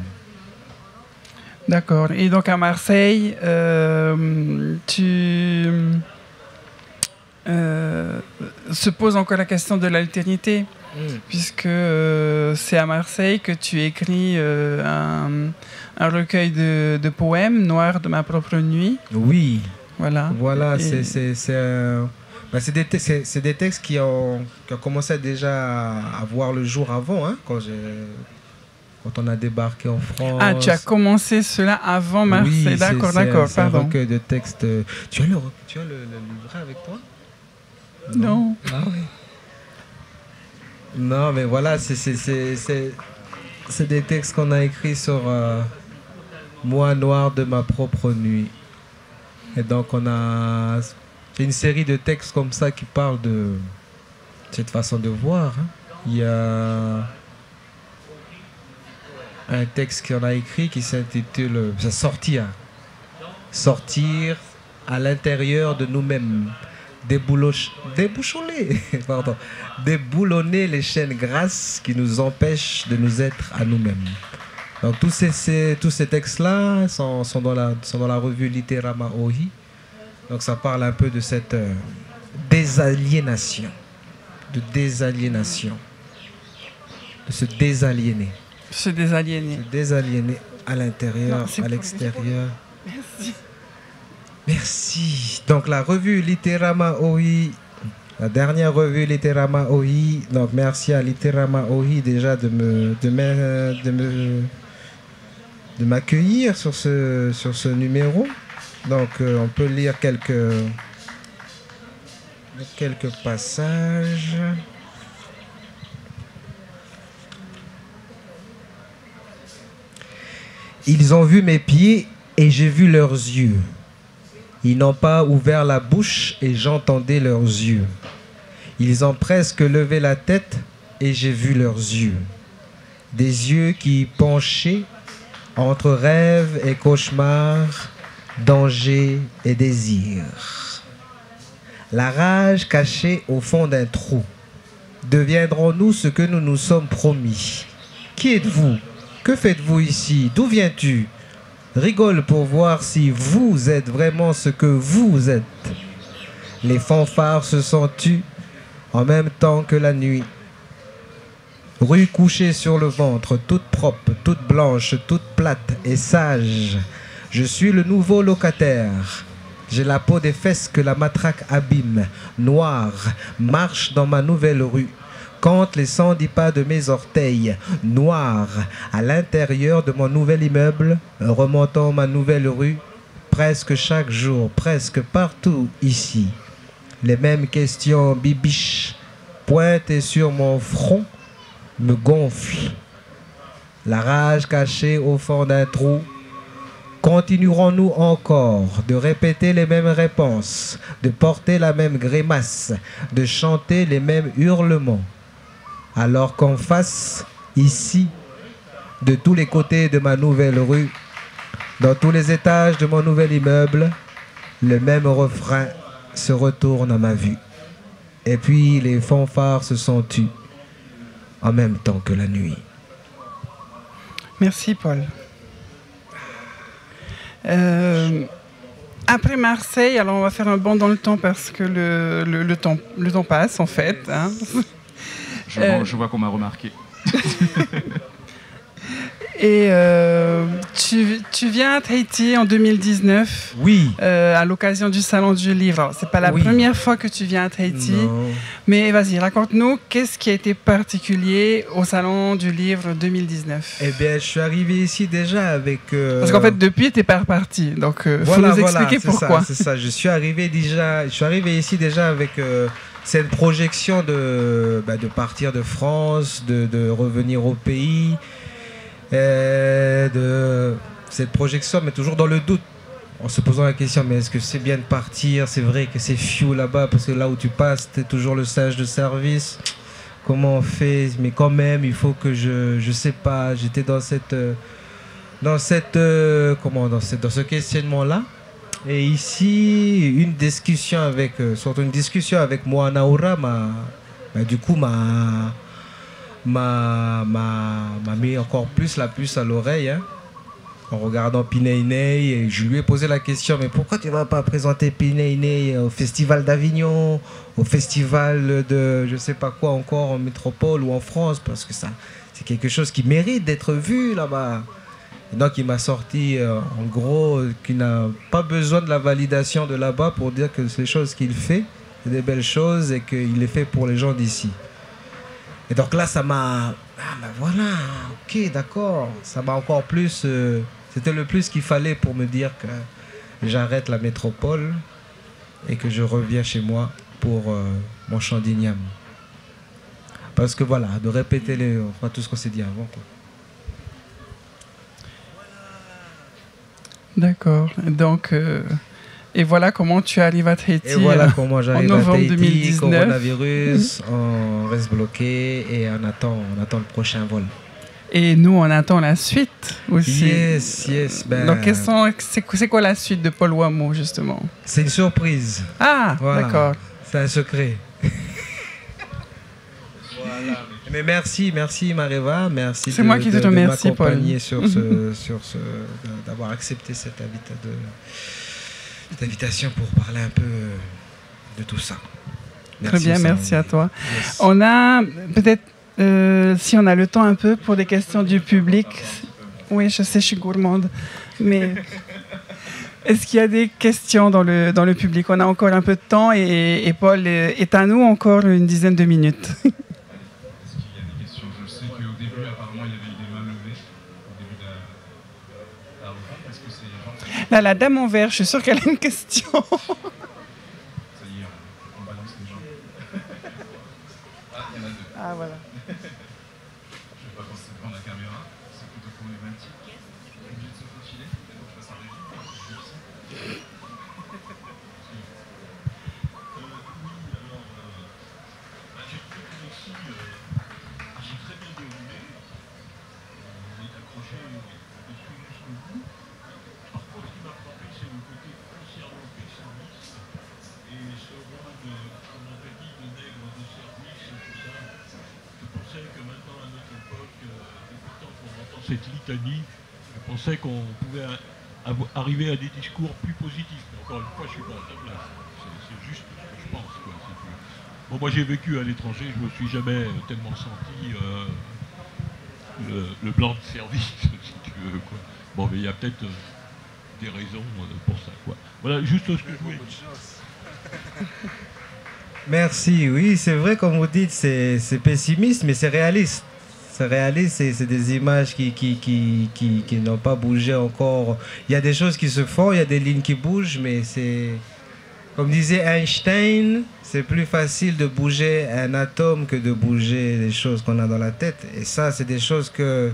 D'accord. Et donc à Marseille, se pose encore la question de l'altérité, puisque c'est à Marseille que tu écris un recueil de poèmes, Noir de ma propre nuit. Oui. Voilà. C'est des textes qui ont commencé déjà à voir le jour avant, hein, quand on a débarqué en France. Ah, tu as commencé cela avant Marseille. Oui, d'accord, c'est un recueil de textes. Tu as le livret avec toi? Non. Ah oui. Non, mais voilà, c'est des textes qu'on a écrits sur moi, Noir de ma propre nuit. Et donc c'est une série de textes comme ça qui parlent de cette façon de voir, hein. Il y a un texte qu'on a écrit qui s'intitule Sortir à l'intérieur de nous-mêmes. Déboulonner les chaînes grasses qui nous empêchent de nous être à nous-mêmes. Donc tous ces textes-là sont dans la revue Litérama Ohi. Donc ça parle un peu de cette désaliénation. De se désaliéner. Se désaliéner. Se désaliéner à l'intérieur, à l'extérieur. Merci. Donc la revue Litérama Ohi, la dernière revue Litérama Ohi. Donc merci à Litérama Ohi déjà de m'accueillir sur ce numéro. Donc on peut lire quelques passages. Ils ont vu mes pieds et j'ai vu leurs yeux. Ils n'ont pas ouvert la bouche et j'entendais leurs yeux. Ils ont presque levé la tête et j'ai vu leurs yeux. Des yeux qui penchaient entre rêve et cauchemar, danger et désir. La rage cachée au fond d'un trou. Deviendrons-nous ce que nous nous sommes promis? Qui êtes-vous? Que faites-vous ici? D'où viens-tu? Rigole pour voir si vous êtes vraiment ce que vous êtes. Les fanfares se sont tues en même temps que la nuit. Rue couchée sur le ventre, toute propre, toute blanche, toute plate et sage. Je suis le nouveau locataire. J'ai la peau des fesses que la matraque abîme. Noir, marche dans ma nouvelle rue. Compte les 110 pas de mes orteils. Noir, à l'intérieur de mon nouvel immeuble, remontant ma nouvelle rue. Presque chaque jour, presque partout ici. Les mêmes questions bibiches pointées sur mon front me gonflent. La rage cachée au fond d'un trou. Continuerons-nous encore de répéter les mêmes réponses, de porter la même grimace, de chanter les mêmes hurlements, alors qu'en face, ici, de tous les côtés de ma nouvelle rue, dans tous les étages de mon nouvel immeuble, le même refrain se retourne à ma vue. Et puis les fanfares se sont tues en même temps que la nuit. Merci Paul. Après Marseille, alors on va faire un bond dans le temps parce que le temps passe en fait. Hein. Je vois qu'on m'a remarqué. Et tu viens à Tahiti en 2019. Oui. À l'occasion du Salon du Livre. C'est pas la première fois que tu viens à Tahiti. Non. Mais vas-y, raconte-nous qu'est-ce qui a été particulier au Salon du Livre 2019. Eh bien, je suis arrivé ici déjà avec... Parce qu'en fait, depuis, tu n'es pas reparti. Donc, il faut nous expliquer pourquoi. C'est ça. Je suis arrivé ici déjà avec... cette projection de partir de France, de revenir au pays, cette projection, mais toujours dans le doute, en se posant la question, mais est-ce que c'est bien de partir? C'est vrai que c'est fiou là-bas, parce que là où tu passes, tu es toujours le sage de service. Comment on fait? Mais quand même, il faut que je sais pas, j'étais dans ce questionnement-là. Et ici, une discussion avec Moana Oura m'a mis encore plus la puce à l'oreille, hein, en regardant Pinei. Et je lui ai posé la question, mais pourquoi tu ne vas pas présenter Pinei au Festival d'Avignon, au Festival de je sais pas quoi encore en métropole ou en France, parce que ça, c'est quelque chose qui mérite d'être vu là-bas. Donc il m'a sorti en gros qu'il n'a pas besoin de la validation de là-bas pour dire que les choses qu'il fait, c'est des belles choses et qu'il les fait pour les gens d'ici. Et donc là ça m'a... Ah ben voilà, ok, d'accord. Ça m'a encore plus... c'était le plus qu'il fallait pour me dire que j'arrête la métropole et que je reviens chez moi pour mon chant d'igname. Parce que voilà, de répéter tout ce qu'on s'est dit avant, quoi. D'accord. Donc, et voilà comment tu arrives à Tahiti. Et voilà comment j'arrive en novembre à Tahiti, 2019. Coronavirus, on reste bloqué et on attend le prochain vol. Et nous, on attend la suite aussi. Yes. Donc, c'est quoi la suite de Paul Wamo, justement? C'est une surprise. Ah, voilà. D'accord. C'est un secret. Voilà. Mais merci Mareva, merci c'est moi qui te remercie, Paul. D'avoir accepté cette invitation pour parler un peu de tout ça. Merci. Très bien, merci à toi. Yes. On a peut-être, si on a le temps un peu, pour des questions du public. Oui, je sais, je suis gourmande, mais est-ce qu'il y a des questions dans le public? On a encore un peu de temps et Paul est à nous encore une dizaine de minutes. Là, la dame en vert, je suis sûre qu'elle a une question. Ça y est, on balance les gens. Ah, il y en a deux. Ah, voilà. Je ne vais pas penser devant la caméra, c'est plutôt problématique. On est obligé de se faufiler, il faut que je fasse un régime. J'ai trouvé aussi, j'ai très bien déroulé, on est accroché dessus jusqu'au bout. Par contre, ce qui m'a frappé, c'est le côté foncièrement service et ce rôle de, comme on t'a dit, de nègre de service et tout ça. Je pensais que maintenant, à notre époque, depuis tant qu'on entend cette litanie, je pensais qu'on pouvait arriver à des discours plus positifs. Mais encore une fois, je ne suis pas à ta place. C'est juste ce que je pense, quoi. Bon, moi j'ai vécu à l'étranger, je me suis jamais tellement senti le blanc de service, si tu veux, quoi. Bon, mais il y a peut-être des raisons pour ça, quoi. Voilà, juste ce que je voulais dire. Merci, oui, c'est vrai, comme vous dites, c'est pessimiste, mais c'est réaliste. C'est réaliste, c'est des images qui n'ont pas bougé encore. Il y a des choses qui se font, il y a des lignes qui bougent, mais c'est... Comme disait Einstein, c'est plus facile de bouger un atome que de bouger les choses qu'on a dans la tête. Et ça, c'est des choses que,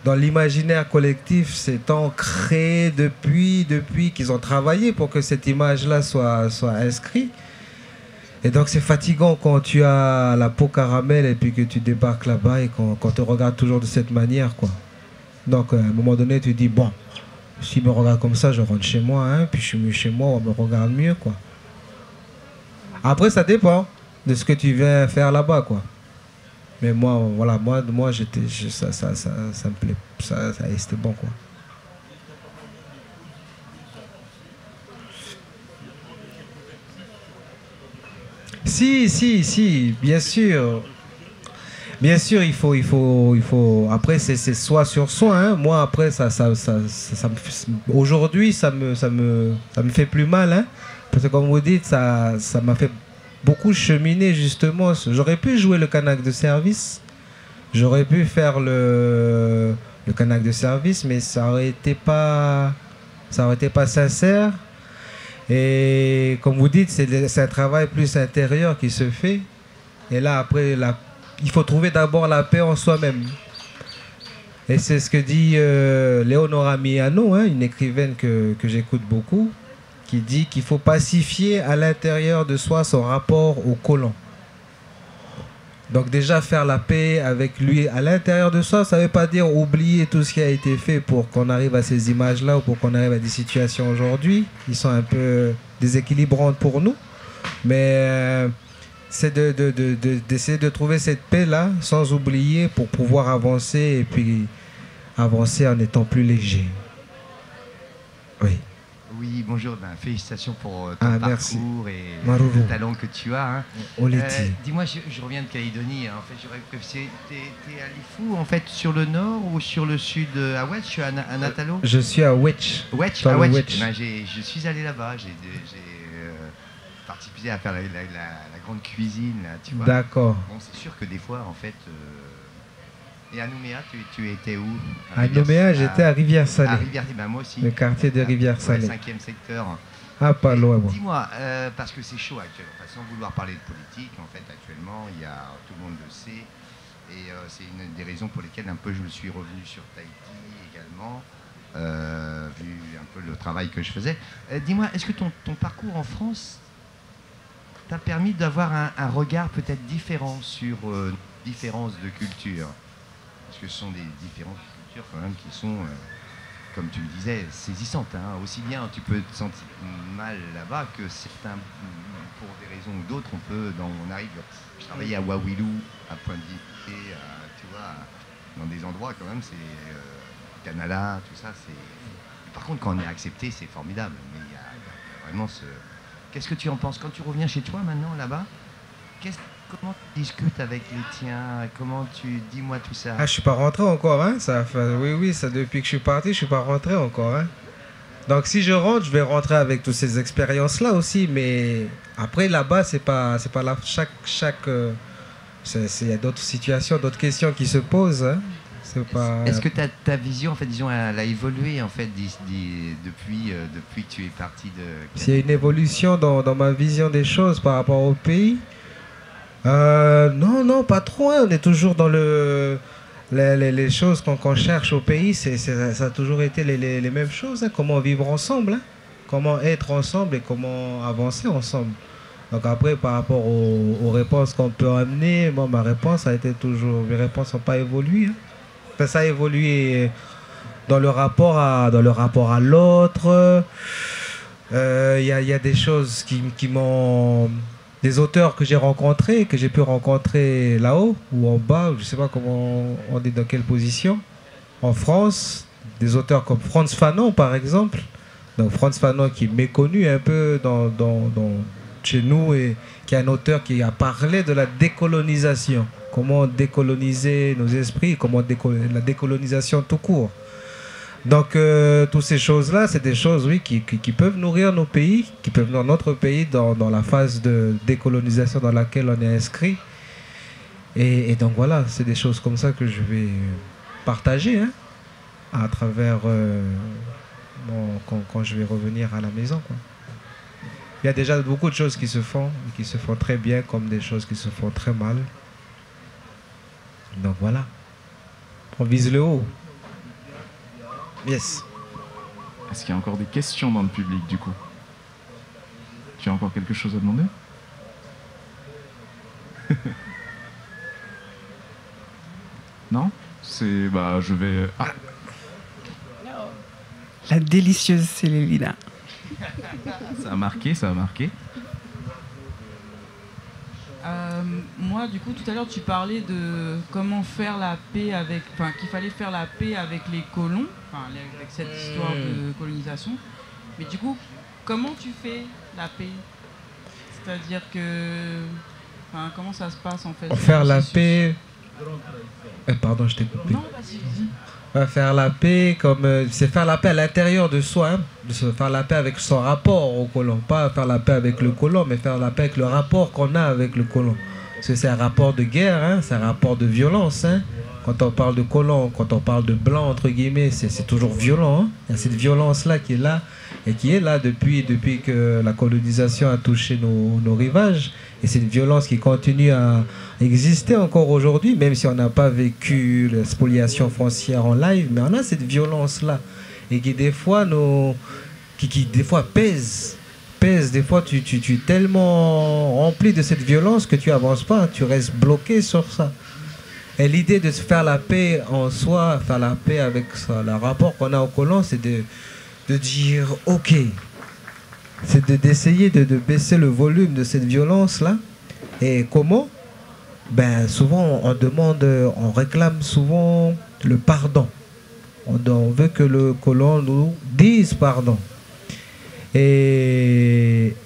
dans l'imaginaire collectif, c'est ancré depuis qu'ils ont travaillé pour que cette image-là soit inscrite. Et donc c'est fatigant quand tu as la peau caramel et puis que tu débarques là-bas et qu'on te regarde toujours de cette manière, quoi. Donc à un moment donné, tu dis, bon, s'il me regarde comme ça, je rentre chez moi, hein, puis je suis mieux chez moi, on me regarde mieux, quoi. Après, ça dépend de ce que tu viens faire là-bas, quoi. Mais moi, voilà, ça me plaît, c'était bon, quoi. Si, bien sûr. Bien sûr, il faut. Après, c'est soi sur soi. Hein. Moi, après, aujourd'hui, ça me fait plus mal. Hein. Parce que, comme vous dites, ça m'a fait beaucoup cheminer, justement. J'aurais pu jouer le Kanak de service. J'aurais pu faire le Kanak de service, mais ça aurait été pas sincère. Et comme vous dites, c'est un travail plus intérieur qui se fait. Et là, après, il faut trouver d'abord la paix en soi-même. Et c'est ce que dit Leonora Miano, hein, une écrivaine que j'écoute beaucoup, qui dit qu'il faut pacifier à l'intérieur de soi son rapport au colon. Donc déjà faire la paix avec lui à l'intérieur de soi, ça ne veut pas dire oublier tout ce qui a été fait pour qu'on arrive à ces images-là ou pour qu'on arrive à des situations aujourd'hui qui sont un peu déséquilibrantes pour nous. Mais c'est d'essayer de trouver cette paix-là sans oublier pour pouvoir avancer et puis avancer en étant plus léger. Oui. Oui, bonjour, félicitations pour ton parcours et le talent que tu as. Hein. Dis-moi, je reviens de Calédonie, hein. En fait, j'aurais préféré. T'es à Lifou, en fait, sur le nord ou sur le sud, à Wedge, tu es à Natalo? Je suis à Wedge. Wedge, à Wedge. Je suis allé là-bas, j'ai participé à faire la grande cuisine, là, tu vois. D'accord. Bon, c'est sûr que des fois, en fait... Et à Nouméa, tu étais où? À Nouméa, j'étais à Rivière-Salée. À Rivière-Salée, moi aussi. Le quartier de Rivière-Salée. Le 5e secteur. Ah, pas loin. Dis-moi, parce que c'est chaud actuellement, enfin, sans vouloir parler de politique, en fait, actuellement, tout le monde le sait, et c'est une des raisons pour lesquelles un peu je me suis revenu sur Tahiti également, vu un peu le travail que je faisais. Dis-moi, est-ce que ton parcours en France t'a permis d'avoir un regard peut-être différent sur différences de culture? Parce que ce sont des différences de culture quand même qui sont, comme tu le disais, saisissantes. Hein. Aussi bien tu peux te sentir mal là-bas que certains, pour des raisons ou d'autres, on arrive. Je travaillais à Wawilou, à Pointe-Vité, tu vois, dans des endroits quand même, c'est Canala, tout ça. Par contre, quand on est accepté, c'est formidable. Mais il y a vraiment ce. Qu'est-ce que tu en penses quand tu reviens chez toi maintenant là-bas? Comment tu discutes avec les tiens? Comment dis-moi tout ça? Ah, je suis pas rentré encore, hein. Oui, ça depuis que je suis parti, je suis pas rentré encore, hein. Donc si je rentre, je vais rentrer avec toutes ces expériences-là aussi, mais après là-bas, c'est pas là. Il y a d'autres situations, d'autres questions qui se posent, hein. Est-ce que ta vision, en fait, disons, elle a évolué en fait depuis que tu es parti de? S'il y a une évolution dans ma vision des choses par rapport au pays. Non, pas trop. Hein. On est toujours dans les choses qu'on cherche au pays. Ça a toujours été les mêmes choses. Hein. Comment vivre ensemble, hein. Comment être ensemble et comment avancer ensemble. Donc après, par rapport aux réponses qu'on peut amener, moi, mes réponses n'ont pas évolué. Hein. Enfin, ça a évolué dans le rapport à l'autre. Il y a des choses qui m'ont... Des auteurs que j'ai rencontrés, que j'ai pu rencontrer là-haut ou en bas, je ne sais pas comment on est dans quelle position. En France, des auteurs comme Frantz Fanon par exemple. Donc Frantz Fanon qui est méconnu un peu chez nous et qui est un auteur qui a parlé de la décolonisation. Comment décoloniser nos esprits, la décolonisation tout court. Donc, toutes ces choses-là, c'est des choses, oui, qui peuvent nourrir nos pays, qui peuvent nourrir notre pays dans la phase de décolonisation dans laquelle on est inscrit. Et donc, voilà, c'est des choses comme ça que je vais partager hein, à travers quand je vais revenir à la maison, quoi. Il y a déjà beaucoup de choses qui se font très bien, comme des choses qui se font très mal. Donc, voilà. On vise le haut. Yes. Est-ce qu'il y a encore des questions dans le public, du coup? Tu as encore quelque chose à demander? Non? C'est... Bah, je vais... Ah. La délicieuse Célélina. Ça a marqué, ça a marqué. Moi, du coup, tout à l'heure, tu parlais de comment faire la paix avec... Enfin, qu'il fallait faire la paix avec les colons, enfin, avec cette histoire de colonisation. Mais du coup, comment tu fais la paix? C'est-à-dire que... Enfin, comment ça se passe, en fait? Faire la paix... pardon, je t'ai coupé. Non, vas-y. Faire la paix, c'est faire la paix à l'intérieur de soi, hein, de se faire la paix avec son rapport au colon, pas faire la paix avec le colon, mais faire la paix avec le rapport qu'on a avec le colon. Parce que c'est un rapport de guerre, hein, c'est un rapport de violence. Hein. Quand on parle de colon, quand on parle de blanc, entre guillemets, c'est toujours violent. Hein. Il y a cette violence-là qui est là, et qui est là depuis que la colonisation a touché nos rivages. Et c'est une violence qui continue à exister encore aujourd'hui, même si on n'a pas vécu la spoliation foncière en live, mais on a cette violence-là. Et qui des fois, qui des fois pèse. Des fois, tu es tellement rempli de cette violence que tu n'avances pas, tu restes bloqué sur ça. Et l'idée de se faire la paix en soi, faire la paix avec ça, le rapport qu'on a au colon, c'est de dire ok. C'est d'essayer de baisser le volume de cette violence-là. Et comment? Ben, souvent, on réclame souvent le pardon. On veut que le colon nous dise pardon. Et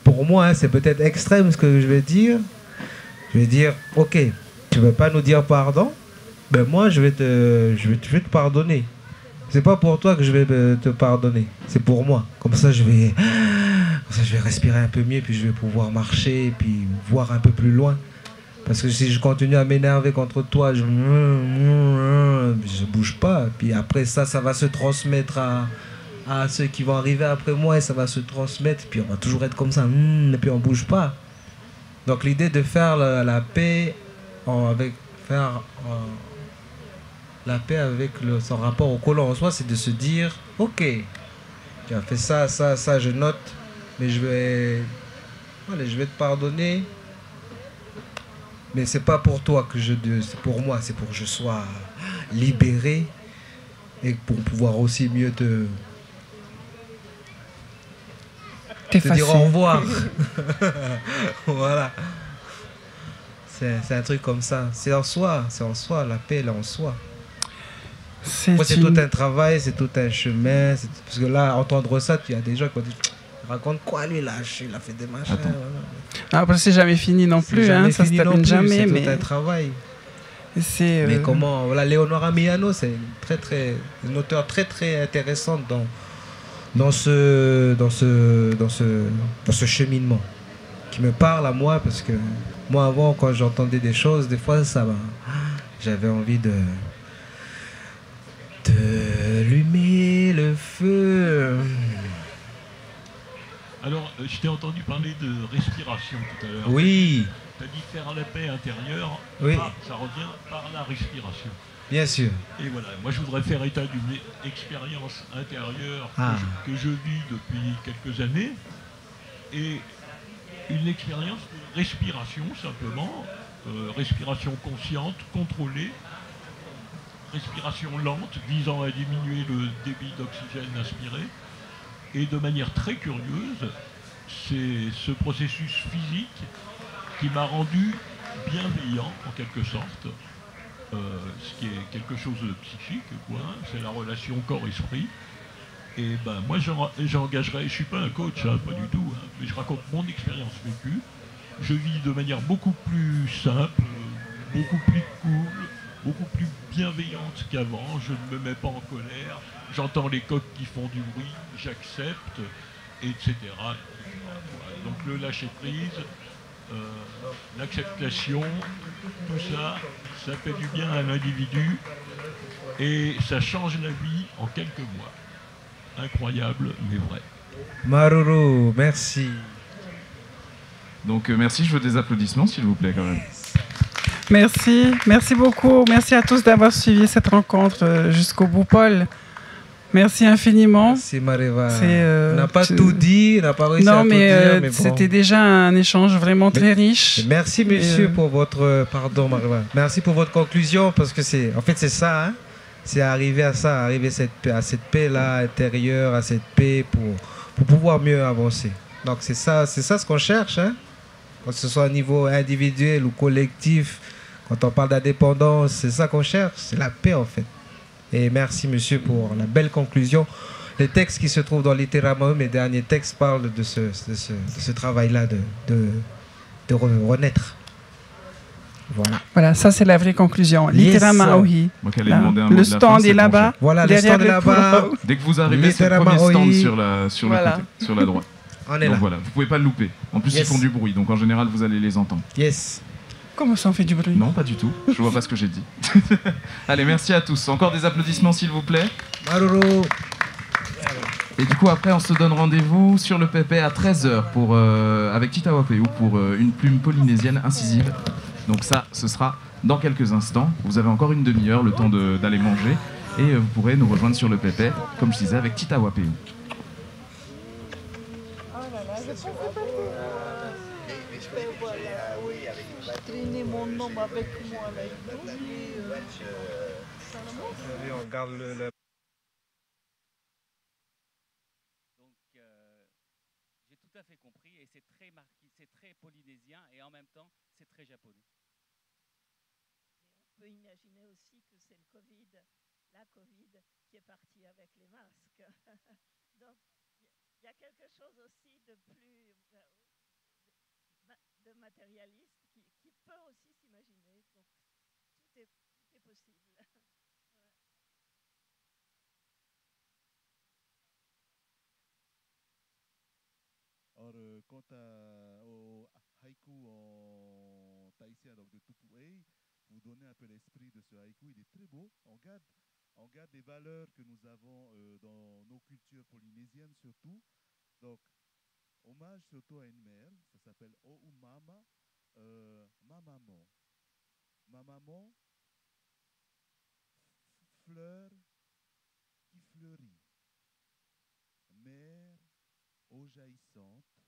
pour moi, hein, c'est peut-être extrême ce que je vais dire. Je vais dire, ok, tu ne veux pas nous dire pardon? Ben moi, je vais te pardonner. C'est pas pour toi que je vais te pardonner, c'est pour moi. Comme ça, je vais respirer un peu mieux, puis je vais pouvoir marcher, puis voir un peu plus loin. Parce que si je continue à m'énerver contre toi, je bouge pas. Puis après ça va se transmettre à ceux qui vont arriver après moi, et ça va se transmettre, puis on va toujours être comme ça, et puis on bouge pas. Donc l'idée de faire la paix la paix avec son rapport au colon en soi, c'est de se dire, ok, tu as fait ça, je note, mais je vais te pardonner. Mais c'est pas pour toi c'est pour moi, c'est pour que je sois libéré et pour pouvoir aussi mieux te dire au revoir. Voilà. C'est un truc comme ça. C'est en soi, la paix elle est en soi. C'est tout un travail, c'est tout un chemin. Parce que là, entendre ça, il y a des gens qui disent, raconte quoi lui là, il a fait des machins. Après, c'est jamais fini non plus, hein, ça se termine jamais. C'est tout un travail. Mais comment, voilà, Leonora Miano, c'est une auteure très très intéressante dans ce cheminement qui me parle à moi, parce que moi avant, quand j'entendais des choses, des fois j'avais envie de allumer le feu. Alors, je t'ai entendu parler de respiration tout à l'heure. Oui. Tu as dit faire la paix intérieure. Oui. Ça revient par la respiration. Bien sûr. Et voilà, moi je voudrais faire état d'une expérience intérieure que je vis depuis quelques années. Et une expérience de respiration simplement. Respiration consciente, contrôlée. Respiration lente, visant à diminuer le débit d'oxygène aspiré. Et de manière très curieuse, c'est ce processus physique qui m'a rendu bienveillant, en quelque sorte, ce qui est quelque chose de psychique, quoi. C'est la relation corps-esprit. Et ben moi j'engagerai, je ne suis pas un coach, hein, pas du tout, hein, mais je raconte mon expérience vécue. Je vis de manière beaucoup plus simple, beaucoup plus cool, beaucoup plus bienveillante qu'avant. Je ne me mets pas en colère, j'entends les coqs qui font du bruit, j'accepte, etc. Voilà. Donc le lâcher prise, l'acceptation, tout ça, ça fait du bien à l'individu et ça change la vie en quelques mois. Incroyable, mais vrai. Maruru, merci. Donc merci, je veux des applaudissements s'il vous plaît quand même. Merci beaucoup. Merci à tous d'avoir suivi cette rencontre jusqu'au bout, Paul. Merci infiniment. Merci Mareva. On n'a pas tout dit, on n'a pas réussi à tout dire. Mais c'était déjà un échange vraiment très riche. Merci monsieur pour votre... Pardon Mareva. Merci pour votre conclusion parce que c'est ça, hein. C'est arriver à ça, arriver à cette paix-là intérieure, à cette paix pour pouvoir mieux avancer. Donc c'est ça ce qu'on cherche, hein. Que ce soit au niveau individuel ou collectif, quand on parle d'indépendance, c'est ça qu'on cherche, c'est la paix en fait. Et merci monsieur pour la belle conclusion. Les textes qui se trouvent dans Littéralement, mes derniers textes parlent de ce travail-là de renaître. Voilà, ça c'est la vraie conclusion. Littéralement, oui. Le stand est là-bas. Voilà, le stand est là-bas. Dès que vous arrivez, c'est le premier stand sur le côté, sur la droite. On est donc là. Voilà, vous pouvez pas le louper. En plus, ils font du bruit, donc en général, vous allez les entendre. Yes. Comment ça on fait du bruit? Non, pas du tout. Je vois pas ce que j'ai dit. Allez, merci à tous. Encore des applaudissements, s'il vous plaît. Maruru. Et du coup, après, on se donne rendez-vous sur le Pépé à 13h avec Titawapeu pour une plume polynésienne incisive. Donc ça, ce sera dans quelques instants. Vous avez encore une demi-heure, le temps d'aller manger. Et vous pourrez nous rejoindre sur le Pépé, comme je disais, avec Titawapeu. Mon nom avec moi là. On garde le... Donc j'ai tout à fait compris et c'est très marqué, c'est très polynésien et en même temps c'est très japonais. On peut imaginer aussi que c'est la Covid qui est partie avec les masques. Donc il y a quelque chose aussi de plus de matérialiste qui peut aussi s'imaginer. Donc tout est possible. Alors, quant au haïku en tahitien, donc de Tupu'ei, pour vous donner un peu l'esprit de ce haïku, il est très beau. On garde les valeurs que nous avons dans nos cultures polynésiennes surtout. Donc, hommage surtout à une mère, ça s'appelle O'Umama, Mamamo. Mamamo, fleur qui fleurit. Mère eau jaillissante,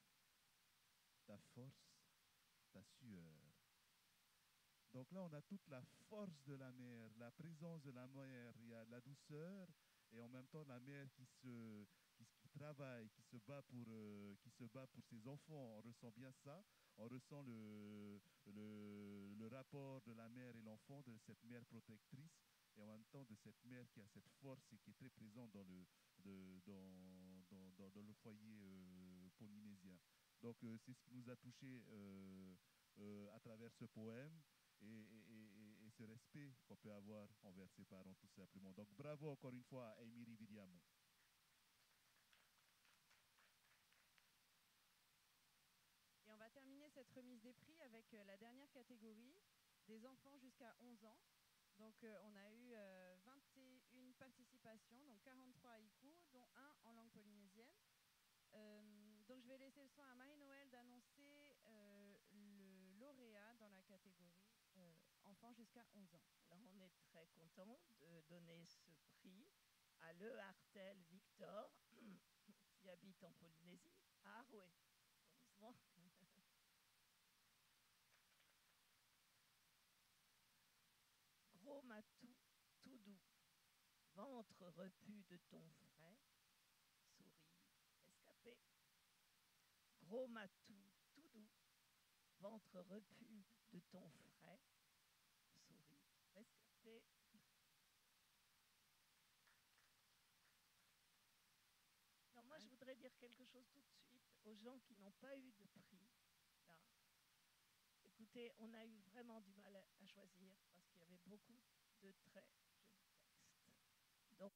ta force, ta sueur. Donc là, on a toute la force de la mer, la présence de la mer, il y a la douceur et en même temps la mer qui travaille, qui se bat pour ses enfants. On ressent bien ça, on ressent le rapport de la mère et l'enfant, de cette mère protectrice et en même temps de cette mère qui a cette force et qui est très présente dans le foyer polynésien. Donc c'est ce qui nous a touché à travers ce poème et ce respect qu'on peut avoir envers ses parents tout simplement. Donc bravo encore une fois à Emiri Viriamo. Et on va terminer cette remise des prix avec la dernière catégorie, des enfants jusqu'à 11 ans. Donc on a eu 21 participations, donc 43 haïkus, dont un en langue polynésienne. Donc je vais laisser le soin à Marie-Noël d'annoncer le lauréat dans la catégorie enfants jusqu'à 11 ans. Alors on est très content de donner ce prix à Le Hartel Victor qui habite en Polynésie, à Arouet. Heureusement. Gros matou tout doux, ventre repu de ton frais, souris escapé. Gros matou tout doux, ventre repu de ton frais, souris rescapée. je voudrais dire quelque chose tout de suite aux gens qui n'ont pas eu de prix. Là. Écoutez, on a eu vraiment du mal à choisir parce qu'il y avait beaucoup de très jolis textes. Donc,